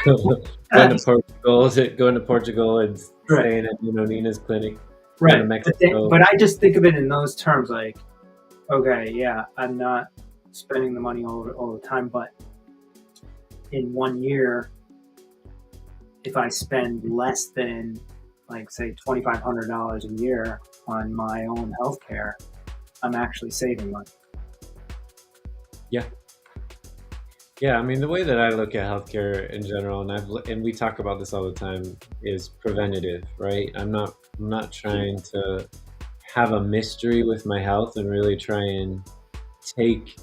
Going to Portugal, going to Portugal and Right, staying at Nina's clinic. Going to right. Mexico. But I just think of it in those terms, like, okay, yeah, I'm not spending the money all the time, but in 1 year, if I spend less than, like, say, $2,500 a year on my own healthcare, I'm actually saving money. Yeah. Yeah, I mean, the way that I look at healthcare in general, and we talk about this all the time, is preventative, right? I'm not trying to have a mystery with my health and really try and take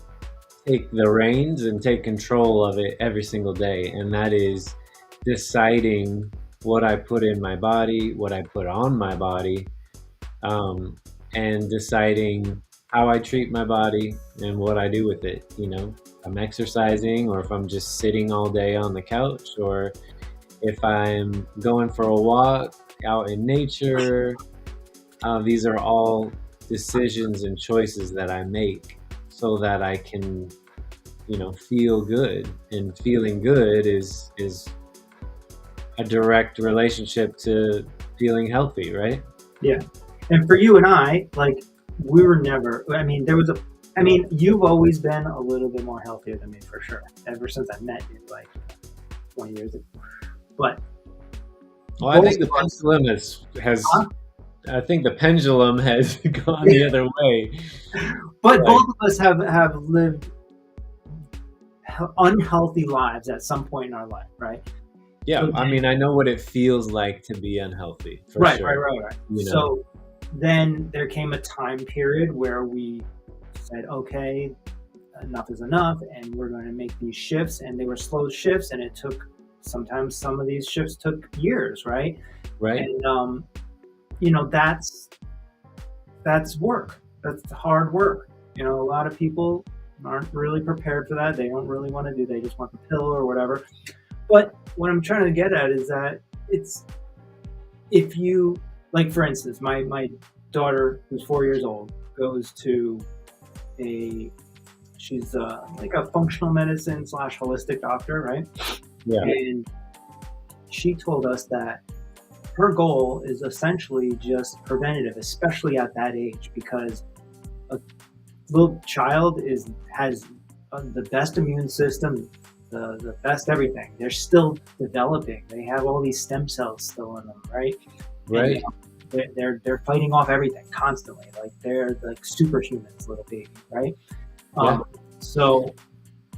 take the reins and take control of it every single day. And that is deciding what I put in my body, what I put on my body, um, and deciding how I treat my body and what I do with it. If I'm exercising, or if I'm just sitting all day on the couch, or if I'm going for a walk out in nature. These are all decisions and choices that I make so that I can, feel good. And feeling good is a direct relationship to feeling healthy, right? Yeah. And for you and I, like, we were never, you've always been a little bit more healthier than me, for sure. Ever since I met you, like, 20 years ago. But Well, I think both the of us, pendulum has huh? I think the pendulum has gone the other way. But Like, both of us have lived unhealthy lives at some point in our life, right? yeah, So I mean, I know what it feels like to be unhealthy, for right, right, sure. right, right. You know, So then there came a time period where we said, okay, enough is enough, and we're going to make these shifts. And they were slow shifts, and it took, sometimes some of these shifts took years, right? right? And that's work. That's hard work. A lot of people aren't really prepared for that. They don't really want to do. They just want the pill or whatever. But what I'm trying to get at is that it's, if you, like, for instance, my daughter, who's 4 years old, goes to a she's like a functional medicine slash holistic doctor, right? Yeah, And she told us that her goal is essentially just preventative, especially at that age, because a little child has the best immune system, the best everything. They're still developing. They have all these stem cells still in them, right? And right, they're fighting off everything constantly. Like, they're like superhumans, little babies, right? yeah, So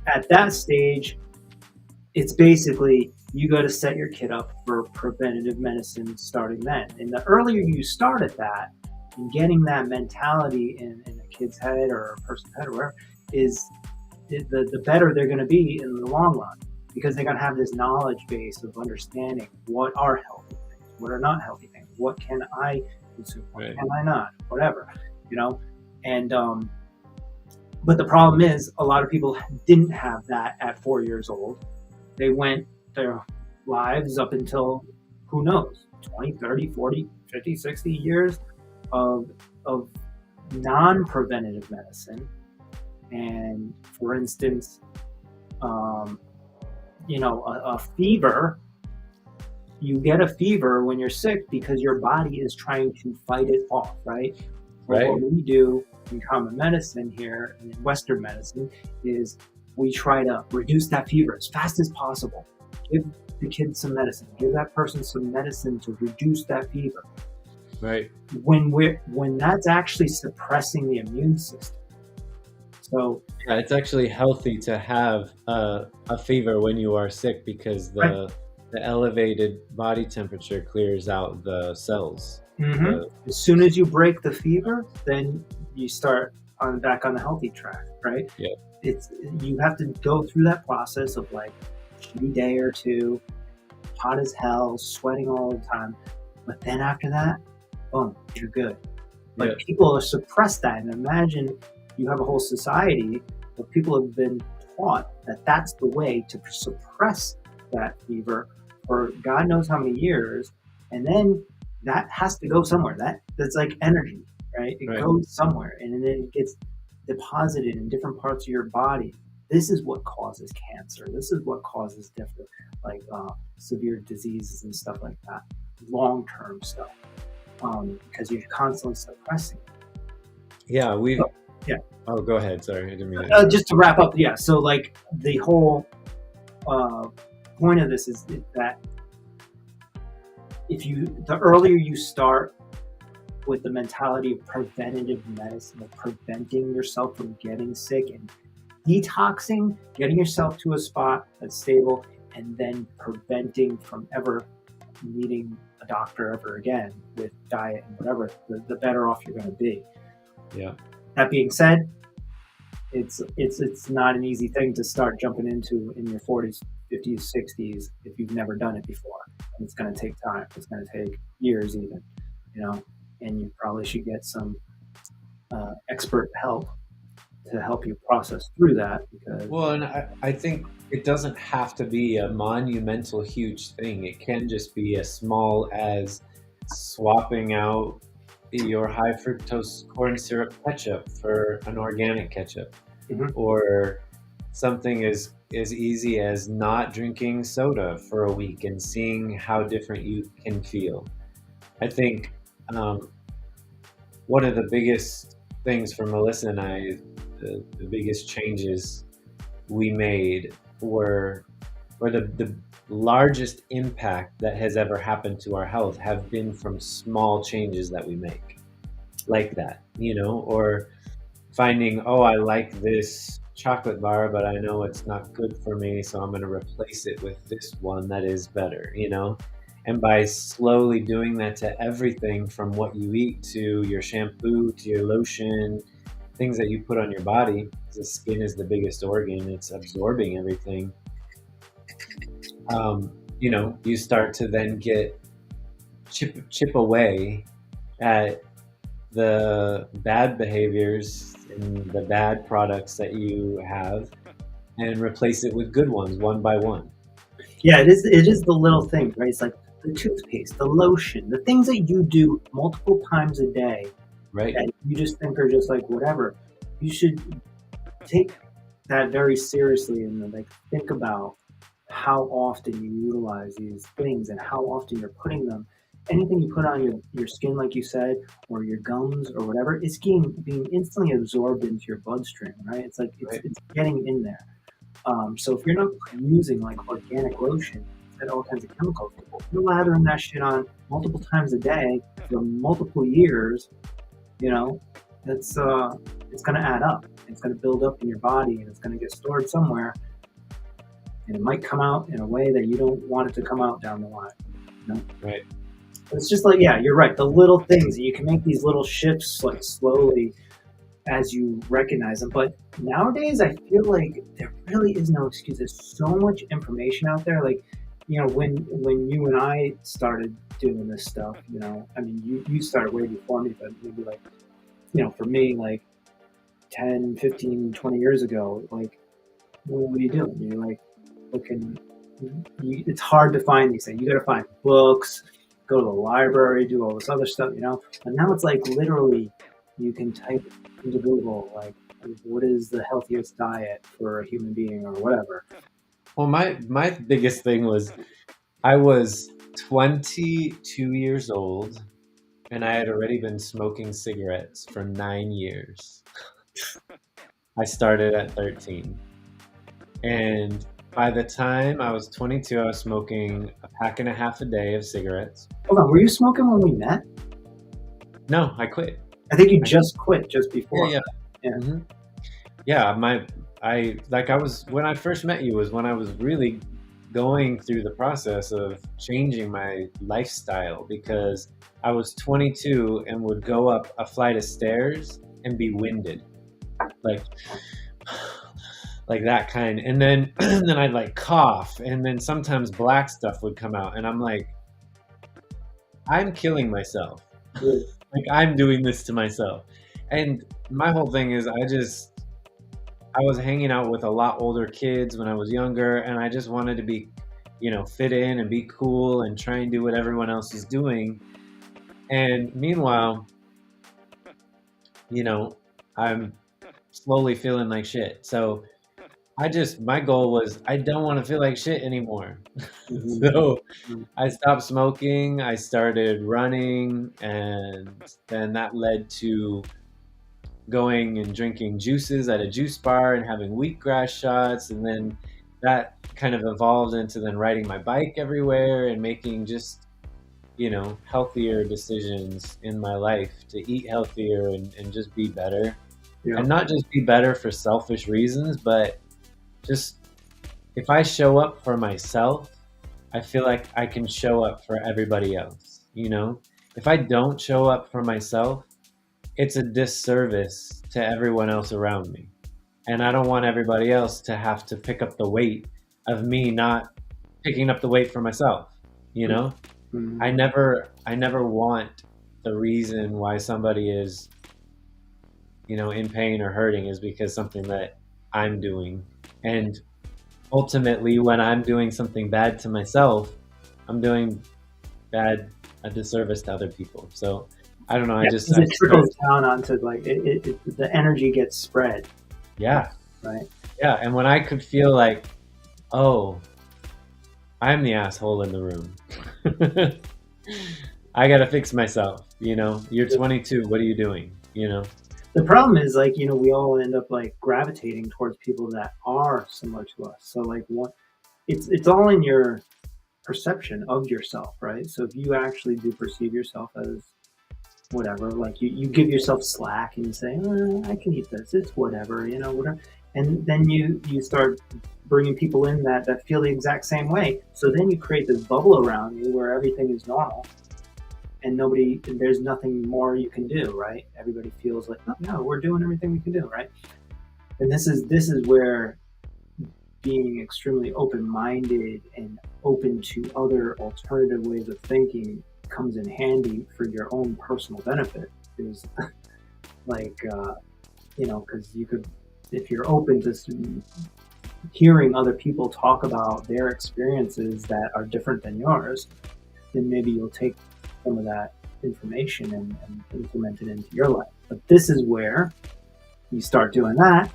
at that stage, it's basically, you got to set your kid up for preventative medicine starting then. And the earlier you start at that, and getting that mentality in a kid's head or a person's head or wherever, is the better they're going to be in the long run, because they're going to have this knowledge base of understanding what are healthy things, what are not healthy things, what can I consume, what right, can I not, whatever, you know. And but the problem is, a lot of people didn't have that at 4 years old. They went their lives up until, who knows, 20, 30, 40, 50, 60 years of, of non-preventative medicine. And for instance, a fever, you get a fever when you're sick because your body is trying to fight it off, right? Well, right, what we do in common medicine here, and in Western medicine, is we try to reduce that fever as fast as possible. Give the kid some medicine. Give that person some medicine to reduce that fever. right. When that's actually suppressing the immune system. So Yeah, it's actually healthy to have a fever when you are sick, because right, the elevated body temperature clears out the cells. mm-hmm. The As soon as you break the fever, then you start back on the healthy track, right? Yeah, It's, you have to go through that process of, like, shitty day or two, hot as hell, sweating all the time, but then after that, boom, you're good. yeah, But people suppress that, and imagine you have a whole society where people have been taught that that's the way to suppress that fever for God knows how many years, and then that has to go somewhere. That's like energy, right? It right. goes somewhere, and then it gets deposited in different parts of your body. this is what causes cancer. This is what causes different, like severe diseases and stuff like that, long term stuff, because you're constantly suppressing. Yeah, we. So, yeah. Oh, go ahead. Sorry, I didn't mean to interrupt. Just to wrap up, yeah. So like the whole uh, point of this is that the earlier you start with the mentality of preventative medicine, of preventing yourself from getting sick and detoxing, getting yourself to a spot that's stable, and then preventing from ever needing a doctor ever again with diet and whatever, the better off you're going to be. Yeah. That being said, it's not an easy thing to start jumping into in your 40s, 50s, 60s if you've never done it before. And it's going to take time. It's going to take years even, and you probably should get some expert help to help you process through that. Because Well, and I think it doesn't have to be a monumental, huge thing. It can just be as small as swapping out your high fructose corn syrup ketchup for an organic ketchup, or something as easy as not drinking soda for a week and seeing how different you can feel. I think one of the biggest things for Melissa and I, the biggest changes we made were the largest impact that has ever happened to our health have been from small changes that we make, like that, or finding, oh, I like this chocolate bar, but I know it's not good for me, so I'm going to replace it with this one that is better, and by slowly doing that to everything from what you eat to your shampoo to your lotion, things that you put on your body, the skin is the biggest organ, it's absorbing everything. You start to then get chip away at the bad behaviors and the bad products that you have and replace it with good ones one by one. Yeah, it is the little things, right? It's like the toothpaste, the lotion, the things that you do multiple times a day, right? That you just think are just like whatever. You should take that very seriously and like think about how often you utilize these things and how often you're putting them. Anything you put on your skin, like you said, or your gums or whatever, it's being instantly absorbed into your bloodstream, right? It's like it's getting in there. So if you're not using like organic lotion and all kinds of chemicals, you're lathering that shit on multiple times a day for multiple years, that's it's going to add up. It's going to build up in your body and it's going to get stored somewhere. And it might come out in a way that you don't want it to come out down the line. Right. It's just like, yeah, you're right. The little things, you can make these little shifts like slowly as you recognize them. But nowadays, I feel like there really is no excuse. There's so much information out there. Like, when you and I started doing this stuff, I mean, you started way before me, but maybe like, for me, like 10, 15, 20 years ago, like, what were you doing? You're like, looking, it's hard to find these things. You got to find books, go to the library, do all this other stuff, But now it's like literally you can type into Google, like, what is the healthiest diet for a human being or whatever. Well, my biggest thing was I was 22 years old and I had already been smoking cigarettes for 9 years. I started at 13. And by the time I was 22, I was smoking a pack and a half a day of cigarettes. Hold on, were you smoking when we met? No, I quit. I think you just quit just before. Yeah. Mm-hmm. Yeah, when I first met you was when I was really going through the process of changing my lifestyle, because I was 22 and would go up a flight of stairs and be winded. Like that kind, and then I'd like cough, and then sometimes black stuff would come out, and I'm like, I'm killing myself. Like, I'm doing this to myself. And my whole thing is I was hanging out with a lot older kids when I was younger, and I just wanted to be, fit in and be cool and try and do what everyone else is doing. And meanwhile, I'm slowly feeling like shit. So my goal was I don't want to feel like shit anymore. Mhm. So Mhm. I stopped smoking, I started running, and then that led to going and drinking juices at a juice bar and having wheatgrass shots. And then that kind of evolved into then riding my bike everywhere and making just, healthier decisions in my life to eat healthier and just be better. Yeah. And not just be better for selfish reasons, but just if I show up for myself, I feel like I can show up for everybody else, If I don't show up for myself, it's a disservice to everyone else around me. And I don't want everybody else to have to pick up the weight of me not picking up the weight for myself, you know? Mhm. I never want the reason why somebody is, in pain or hurting is because something that I'm doing. And ultimately, when I'm doing something bad to myself, I'm doing a disservice to other people. So I don't know. Yeah, because I it started, trickles down onto like the energy gets spread, yeah, right? yeah. And when I could feel like, oh, I'm the asshole in the room. I gotta fix myself. You're 22. What are you doing? The problem is like we all end up like gravitating towards people that are similar to us. So like what it's all in your perception of yourself, right? So if you actually do perceive yourself as whatever, like you give yourself slack and you say, I can eat this, it's whatever, whatever, and then you start bringing people in that feel the exact same way. So then you create this bubble around you where everything is normal and there's nothing more you can do, right? Everybody feels like, oh no, we're doing everything we can do, right? And this is where being extremely open-minded and open to other alternative ways of thinking comes in handy for your own personal benefit. Is like because you could, if you're open to hearing other people talk about their experiences that are different than yours, then maybe you'll take some of that information and implement it into your life. But this is where you start doing that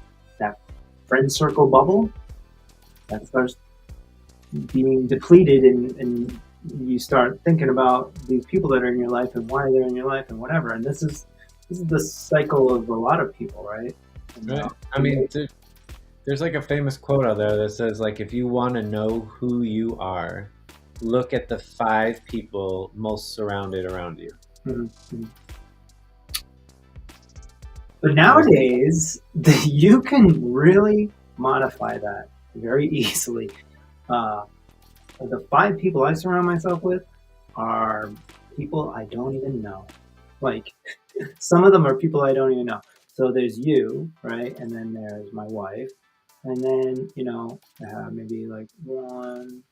friend circle bubble that starts being depleted, and you start thinking about these people that are in your life and why they're in your life and whatever. And this is the cycle of a lot of people, right? And, Right. I mean, there's like a famous quote out there that says, like, if you want to know who you are, look at the 5 people most surrounded around you. mm-hmm. But nowadays, you can really modify that very easily. The 5 people I surround myself with are people I don't even know. Like, some of them are people I don't even know. So there's you, right? And then there's my wife. And then, maybe like one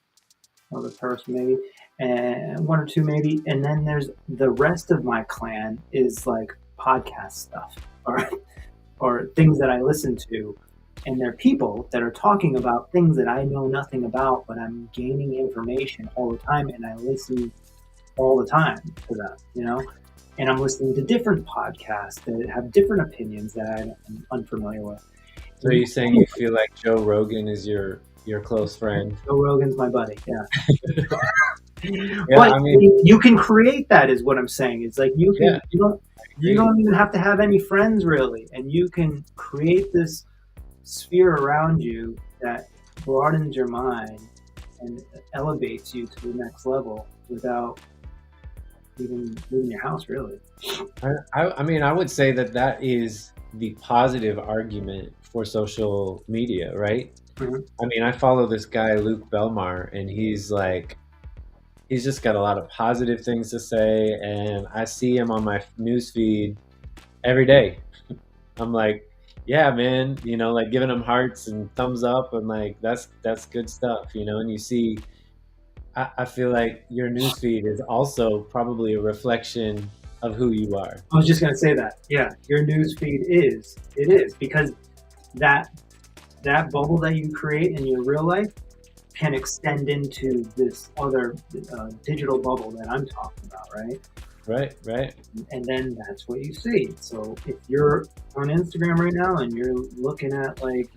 other person, maybe, and one or two, maybe. And then there's the rest of my clan is like podcast stuff or, or things that I listen to. And they're people that are talking about things that I know nothing about, but I'm gaining information all the time and I listen all the time to them, and I'm listening to different podcasts that have different opinions that I'm unfamiliar with. So are you saying you feel like Joe Rogan is your close friend? Joe Rogan's my buddy, yeah. Yeah, But I mean, you can create that, is what I'm saying. It's like you can yeah, you don't even have to have any friends really, and you can create this sphere around you that broadens your mind and elevates you to the next level without even leaving your house, really. I mean, I would say that is the positive argument for social media, right? Mhm. I mean, I follow this guy, Luke Belmar, and he's just got a lot of positive things to say, and I see him on my news feed every day. I'm like, yeah, man, like giving him hearts and thumbs up, and like that's good stuff, and you see, I feel like your newsfeed is also probably a reflection of who you are. I was just going to say that. Yeah, your news feed is because that that bubble that you create in your real life can extend into this other digital bubble that I'm talking about, right? Right. and then that's what you see. So if you're on Instagram right now and you're looking at like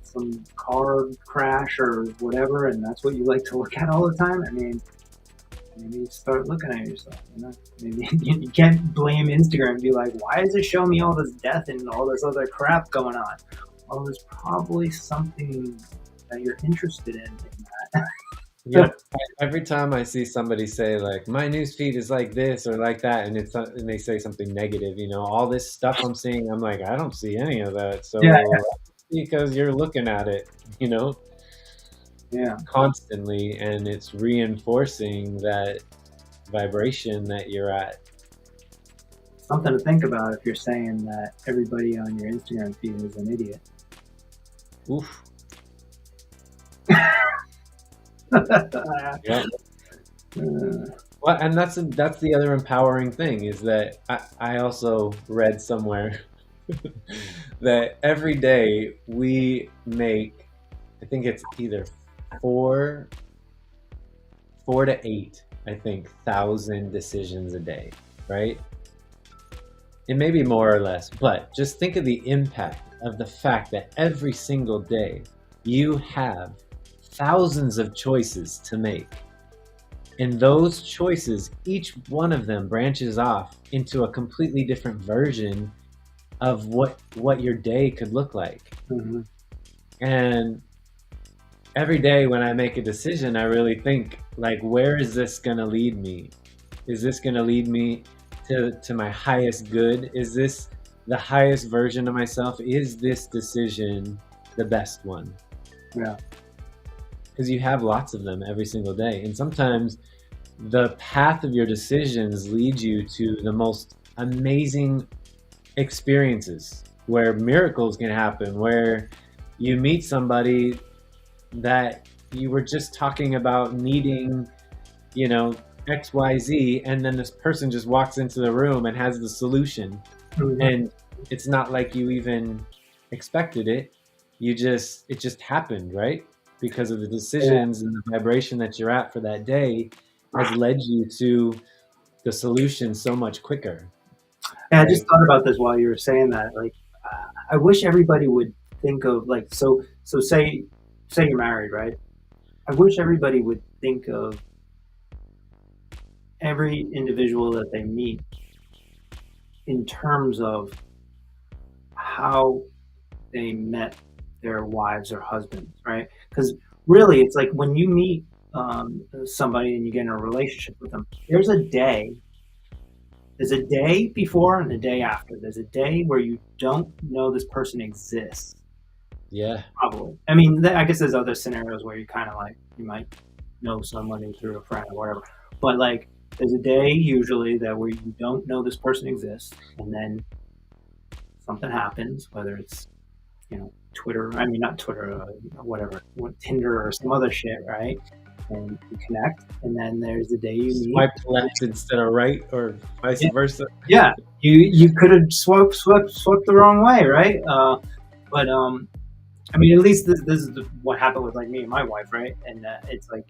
some car crash or whatever, and that's what you like to look at all the time, I mean, maybe you start looking at yourself. Maybe you can't blame Instagram and be like, why does it show me all this death and all this other crap going on? Well, there's probably something that you're interested in that. Yeah. Every time I see somebody say like my news feed is like this or like that, and and they say something negative, all this stuff I'm seeing, I'm like, I don't see any of that. So Yeah. because you're looking at it, Yeah. constantly, and it's reinforcing that vibration that you're at. Something to think about if you're saying that everybody on your Instagram feed is an idiot. Oof. Yeah. Well, and that's the other empowering thing is that I also read somewhere that every day we make, I think it's either 4 to 8, I think, 1,000 decisions a day, right? It may be more or less, but just think of the impact of the fact that every single day you have thousands of choices to make. And those choices, each one of them branches off into a completely different version of what your day could look like. Mm-hmm. And every day when I make a decision, I really think like, where is this going to lead me? Is this going to lead me to my highest good? Is this the highest version of myself? Is this decision the best one? Yeah. Because you have lots of them every single day. And sometimes the path of your decisions leads you to the most amazing experiences where miracles can happen, where you meet somebody that you were just talking about needing, XYZ, and then this person just walks into the room and has the solution. Mm-hmm. And it's not like you even expected it. It just happened, right? Because of the decisions and the vibration that you're at for that day has led you to the solution so much quicker. And I just thought about this while you were saying that. Like, I wish everybody would think of like, so say you're married, right? I wish everybody would think of every individual that they meet in terms of how they met their wives or husbands, right? Because really, it's like when you meet somebody and you get in a relationship with them, there's a day before and a day after. There's a day where you don't know this person exists. Yeah. Probably. I mean, I guess there's other scenarios where you kind of like, you might know somebody through a friend or whatever. But like, there's a day usually that where you don't know this person exists, and then something happens, whether it's, Twitter, I mean, not Twitter, whatever, Tinder or some other shit, right? And you connect, and then there's the day you meet. Swipe left instead of right, or vice versa. Yeah, you could have swept the wrong way, right? But I mean, at least this is what happened with like me and my wife, right? And it's like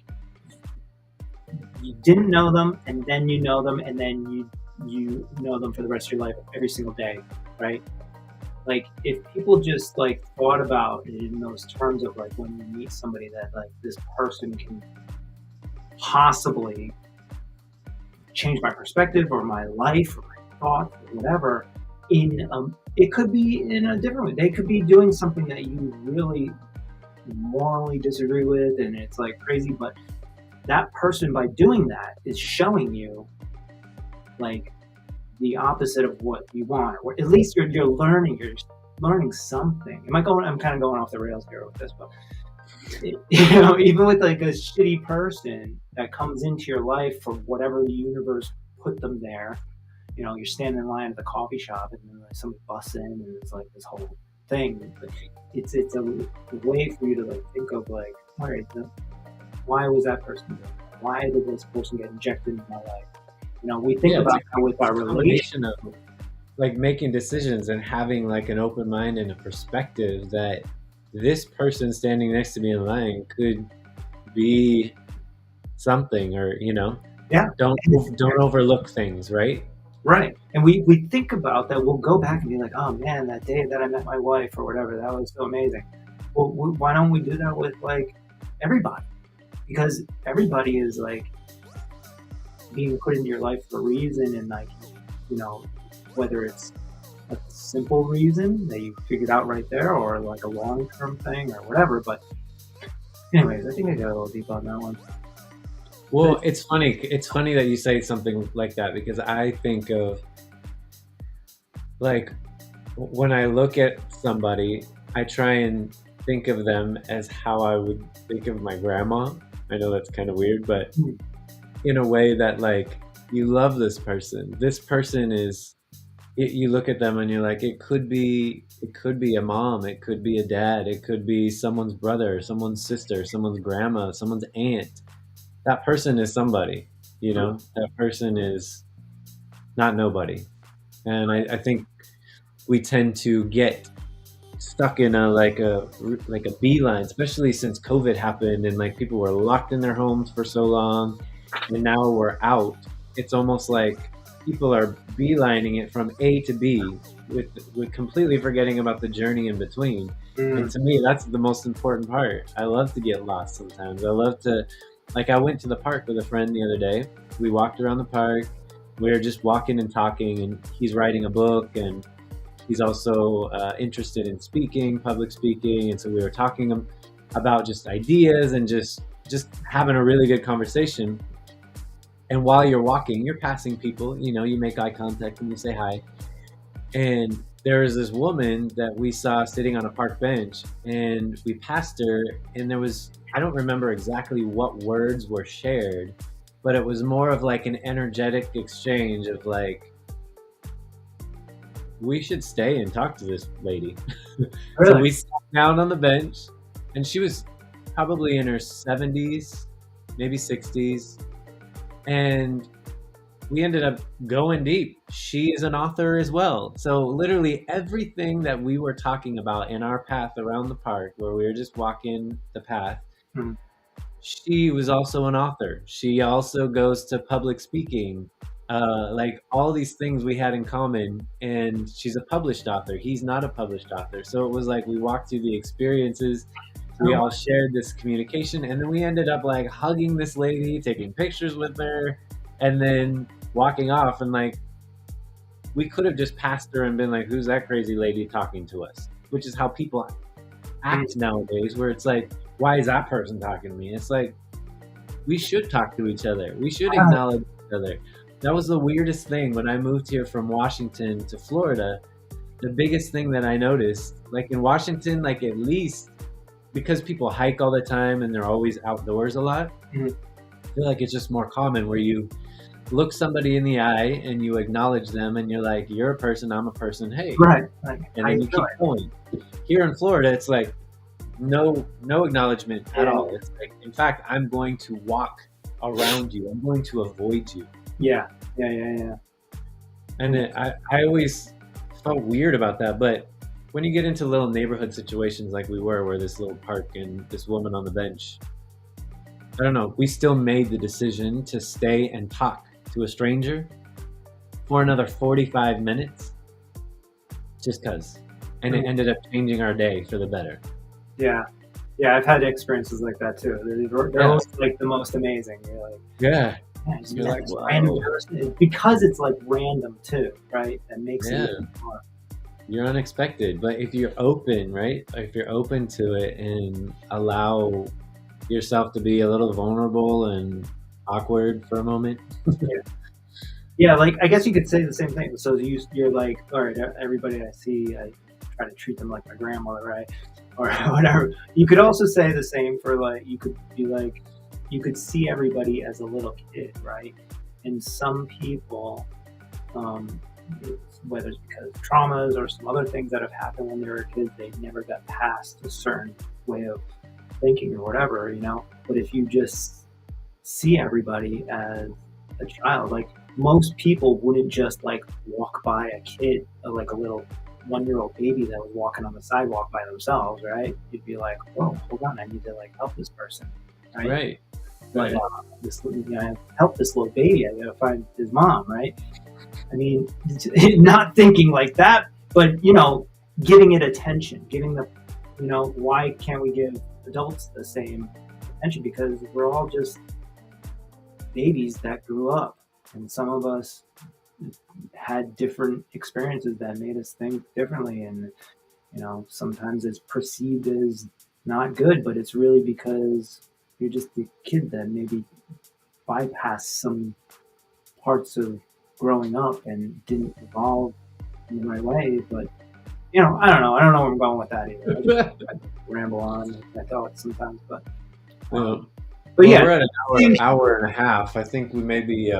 you didn't know them, and then you know them, and then you know them for the rest of your life every single day, right? Like if people just like thought about it in those terms of like when you meet somebody that like this person can possibly change my perspective or my life or my thoughts or whatever, it could be in a different way. They could be doing something that you really morally disagree with, and it's like crazy, but that person by doing that is showing you like the opposite of what you want, or at least you're learning something. I'm kind of going off the rails here with this, but even with like a shitty person that comes into your life for whatever the universe put them there, you're standing in line at the coffee shop and then like somebody busts in and it's like this whole thing. It's a way for you to like think of like, all right, why was that person there? Why did this person get injected into my life? We think about how with our relation of like making decisions and having like an open mind and a perspective that this person standing next to me in line could be something, or Yeah. Don't overlook things, right? Right. And we think about that. We'll go back and be like, oh man, that day that I met my wife or whatever, that was so amazing. Well, why don't we do that with like everybody? Because everybody is like being put into your life for a reason, and like, you know, whether it's a simple reason that you figured out right there or like a long term thing or whatever. But, anyways, I think I got a little deep on that one. Well, it's funny. It's funny that you say something like that because I think of like when I look at somebody, I try and think of them as how I would think of my grandma. I know that's kind of weird, but Hmm. in a way that like you love this person. This person is you look at them and you're like it could be a mom, it could be a dad, it could be someone's brother, someone's sister, someone's grandma, someone's aunt. That person is somebody, that person is not nobody. And I think we tend to get stuck in a beeline, especially since COVID happened and like people were locked in their homes for so long, and now we're out. It's almost like people are beelining it from A to B, with completely forgetting about the journey in between. And Mm. to me, that's the most important part. I love to get lost sometimes. I love to, like, I went to the park with a friend the other day. We walked around the park. We were just walking and talking, and he's writing a book, and he's also interested in speaking, public speaking, and so we were talking about just ideas and just having a really good conversation. And while you're walking, you're passing people. You make eye contact and you say hi. And there was this woman that we saw sitting on a park bench, and we passed her, and I don't remember exactly what words were shared, but it was more of like an energetic exchange of like, we should stay and talk to this lady. So Really? we sat down on the bench, and she was probably in her 70s, maybe 60s, and we ended up going deep. She is an author as well. So literally everything that we were talking about in our path around the park, where we were just walking the path, Mm. she was also an author. She also goes to public speaking. Like all these things we had in common, and she's a published author. He's not a published author. So it was like we walked through the experiences, we Oh, all shared this communication, and then we ended up like hugging this lady, taking pictures with her, and then walking off. And like we could have just passed her and been like, who's that crazy lady talking to us? Which is how people mm. act nowadays, where it's like, why is that person talking to me? It's like, we should talk to each other. We should Ah, acknowledge each other. That was the weirdest thing when I moved here from Washington to Florida. The biggest thing that I noticed, like in Washington, like at least because people hike all the time and they're always outdoors a lot, mm. I feel like it's just more common where you look somebody in the eye and you acknowledge them and you're like, you're a person, I'm a person, hey. Right. Like, And how then you you keep doing? going. Here in Florida, it's like no acknowledgement at Yeah. all. It's like, in fact, I'm going to walk around you. I'm going to avoid you. Yeah. Yeah. Yeah. Yeah. And I always felt weird about that. But when you get into little neighborhood situations like we were, where this little park and this woman on the bench, I don't know, we still made the decision to stay and talk to a stranger for another 45 minutes just because. And it ended up changing our day for the better. Yeah. Yeah. I've had experiences like that too. They're Yeah. always like the most amazing. You're like, Yeah. yeah, just You're met like, this wow. random person. Because it's like random too, right? That makes Yeah. it even more. You're unexpected. But if you're open, right? If you're open to it and allow yourself to be a little vulnerable and awkward for a moment. Yeah, like I guess you could say the same thing. So you're like, all right, everybody I see, I try to treat them like my grandmother, right, or whatever. You could also say the same for like, you could be like, you could see everybody as a little kid, right? And some people, um, whether it's because of traumas or some other things that have happened when they were kids, they never got past a certain way of thinking or whatever, you know. But if you just see everybody as a child, like most people wouldn't just like walk by a kid, like a little 1-year-old baby that was walking on the sidewalk by themselves, right? You'd be like, whoa, hold on, I need to like help this person, right? Right. but I have to help this little baby. I gotta find his mom, right? I mean, not thinking like that, but giving it attention, giving the, why can't we give adults the same attention? Because we're all just babies that grew up, and some of us had different experiences that made us think differently, and sometimes it's perceived as not good, but it's really because you're just a kid that maybe bypassed some parts of growing up and didn't evolve in the right way. But I don't know where I'm going with that either. I ramble on my thoughts sometimes, but Well, yeah, we're at an hour and a half. I think we may be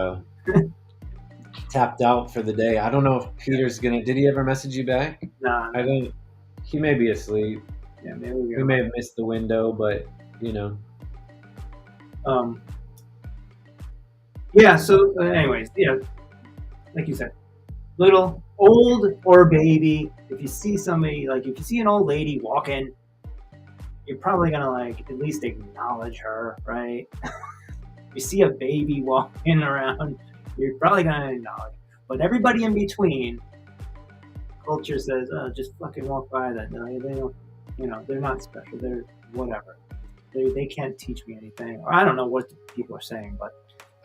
tapped out for the day. I don't know if Peter's gonna. Did he ever message you back? nah, I don't. He may be asleep. yeah, maybe We may have missed the window, but yeah. So, anyways, like you said, little, old, or baby. If you see somebody, like if you see an old lady walking, you're probably gonna at least acknowledge her, right? If you see a baby walking around, you're probably gonna acknowledge. But everybody in between, culture says, oh, just fucking walk by that. No, they don't. They're not special. They're whatever. They can't teach me anything. Or I don't know what people are saying, but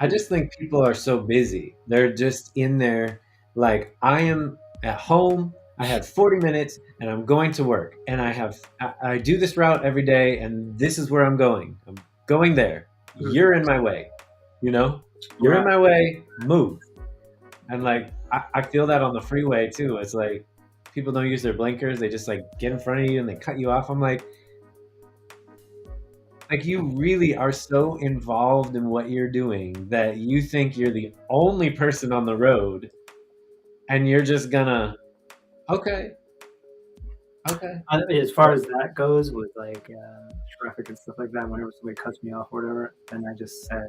I just think people are so busy. They're just in there. Like, I am at home. I have 40 minutes, and I'm going to work, and I do this route every day, and this is where I'm going. I'm going there. You're in my way. You're in my way. Move. And I feel that on the freeway too. It's like people don't use their blinkers. They just get in front of you and they cut you off. I'm like you really are so involved in what you're doing that you think you're the only person on the road, and you're just gonna okay. As far as that goes with traffic and stuff like that, whenever somebody cuts me off or whatever, then I just say,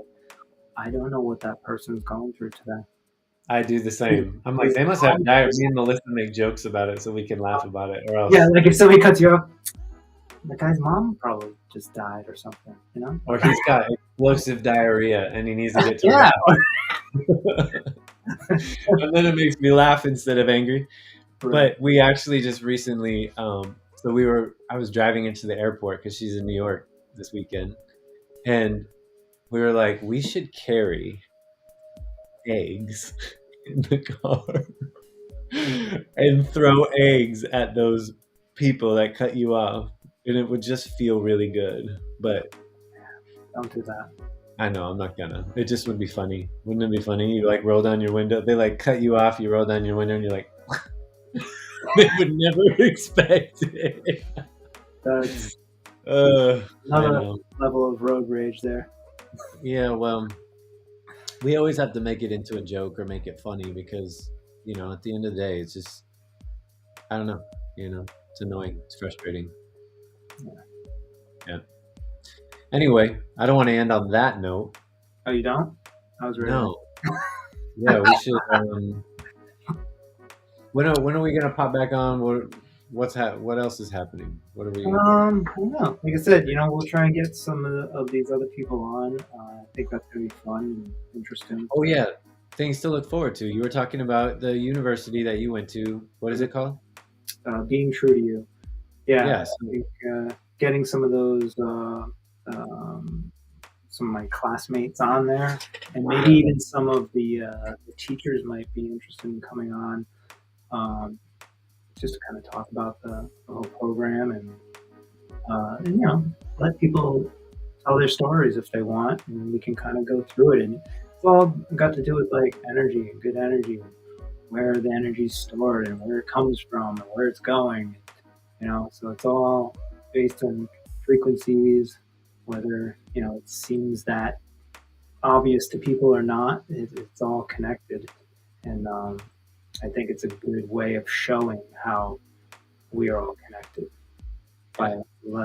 I don't know what that person's going through today. I do the same. I'm like, they must have diarrhea. Me and Melissa make jokes about it so we can laugh about it, or else. Yeah, if somebody cuts you off, the guy's mom probably just died or something, Or he's got explosive diarrhea and he needs to get to yeah. And then it makes me laugh instead of angry. Right. But we actually just recently, I was driving into the airport because she's in New York this weekend, and we were like, we should carry eggs in the car and throw eggs at those people that cut you off, and it would just feel really good. But don't do that. I know, I'm not gonna. It just would be funny. Wouldn't it be funny? You roll down your window, they cut you off, you roll down your window, and you're like they would never expect it. That's another level of road rage there. Yeah, well, we always have to make it into a joke or make it funny because, at the end of the day, it's just, I don't know, it's annoying. It's frustrating. Yeah. Anyway, I don't want to end on that note. Oh, you don't? I was ready. No. Yeah, we should, when are we going to pop back on? What else is happening? What are we? I don't know. Like I said, we'll try and get some of these other people on. I think that's gonna be fun and interesting. Oh yeah, things to look forward to. You were talking about the university that you went to. What is it called? Being True to You. Yeah. Yes. I think getting some of those, some of my classmates on there, and maybe even some of the teachers might be interested in coming on. Just to kind of talk about the whole program and let people tell their stories if they want, and we can kind of go through it. And it's all got to do with energy and good energy, and where the energy's stored and where it comes from and where it's going. So it's all based on frequencies, whether it seems that obvious to people or not. It's all connected, and I think it's a good way of showing how we are all connected by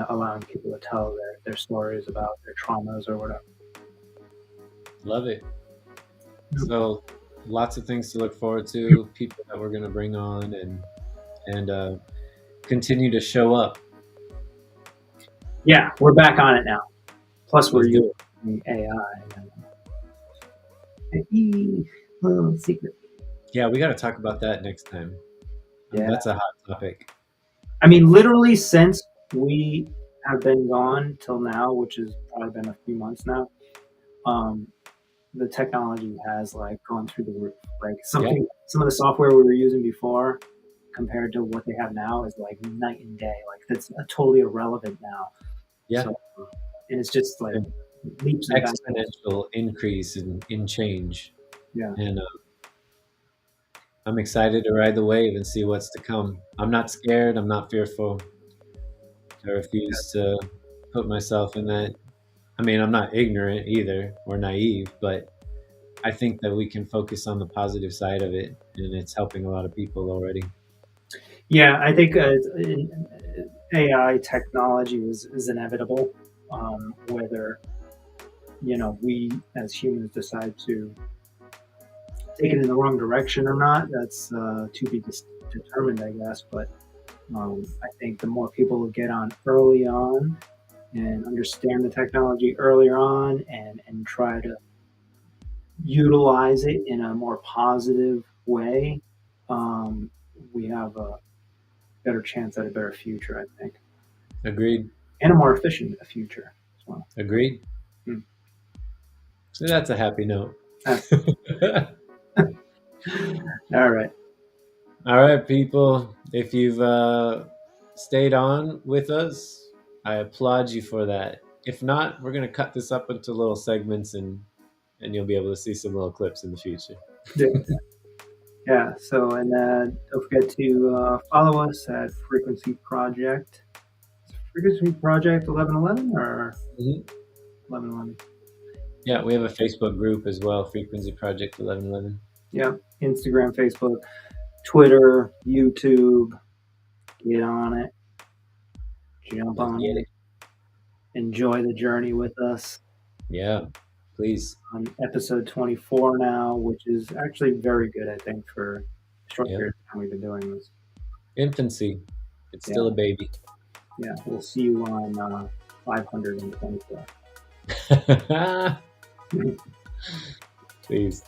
allowing people to tell their stories about their traumas or whatever. Love it. So lots of things to look forward to, people that we're going to bring on and continue to show up. Yeah, we're back on it now. Plus, we're using AI. Little secret. Yeah, we got to talk about that next time. Yeah. That's a hot topic. I mean, literally since we have been gone till now, which has probably been a few months now, um, the technology has like gone through the roof. Like Yeah, some of the software we were using before compared to what they have now is like night and day. Like that's totally irrelevant now. yeah. So, and it's just like An leaps and bounds. exponential increase in change. Yeah. And I'm excited to ride the wave and see what's to come. I'm not scared. I'm not fearful. I refuse to put myself in that. I mean, I'm not ignorant either or naive, but I think that we can focus on the positive side of it, and it's helping a lot of people already. Yeah, I think AI technology is inevitable. Whether we as humans decide to take it in the wrong direction or not, that's to be determined, I guess. But I think the more people get on early on and understand the technology earlier on and try to utilize it in a more positive way, um, we have a better chance at a better future, I think, Agreed. and a more efficient future as well. Agreed. Hmm. So that's a happy note. Uh, all right. All right, people. If you've stayed on with us, I applaud you for that. If not, we're gonna cut this up into little segments, and you'll be able to see some little clips in the future. Yeah. Yeah. So, and don't forget to follow us at Frequency Project. Frequency Project 1111 or Mhm. 1111. Yeah, we have a Facebook group as well, Frequency Project 1111. Yeah. Instagram, Facebook, Twitter, YouTube. Get on it. Jump Let's on get it. it. Enjoy the journey with us. Yeah, please. On episode 24 now, which is actually very good, I think, for a short Yeah. period of time we've been doing this. Infancy. It's still a baby. Yeah, we'll see you on 524. Please.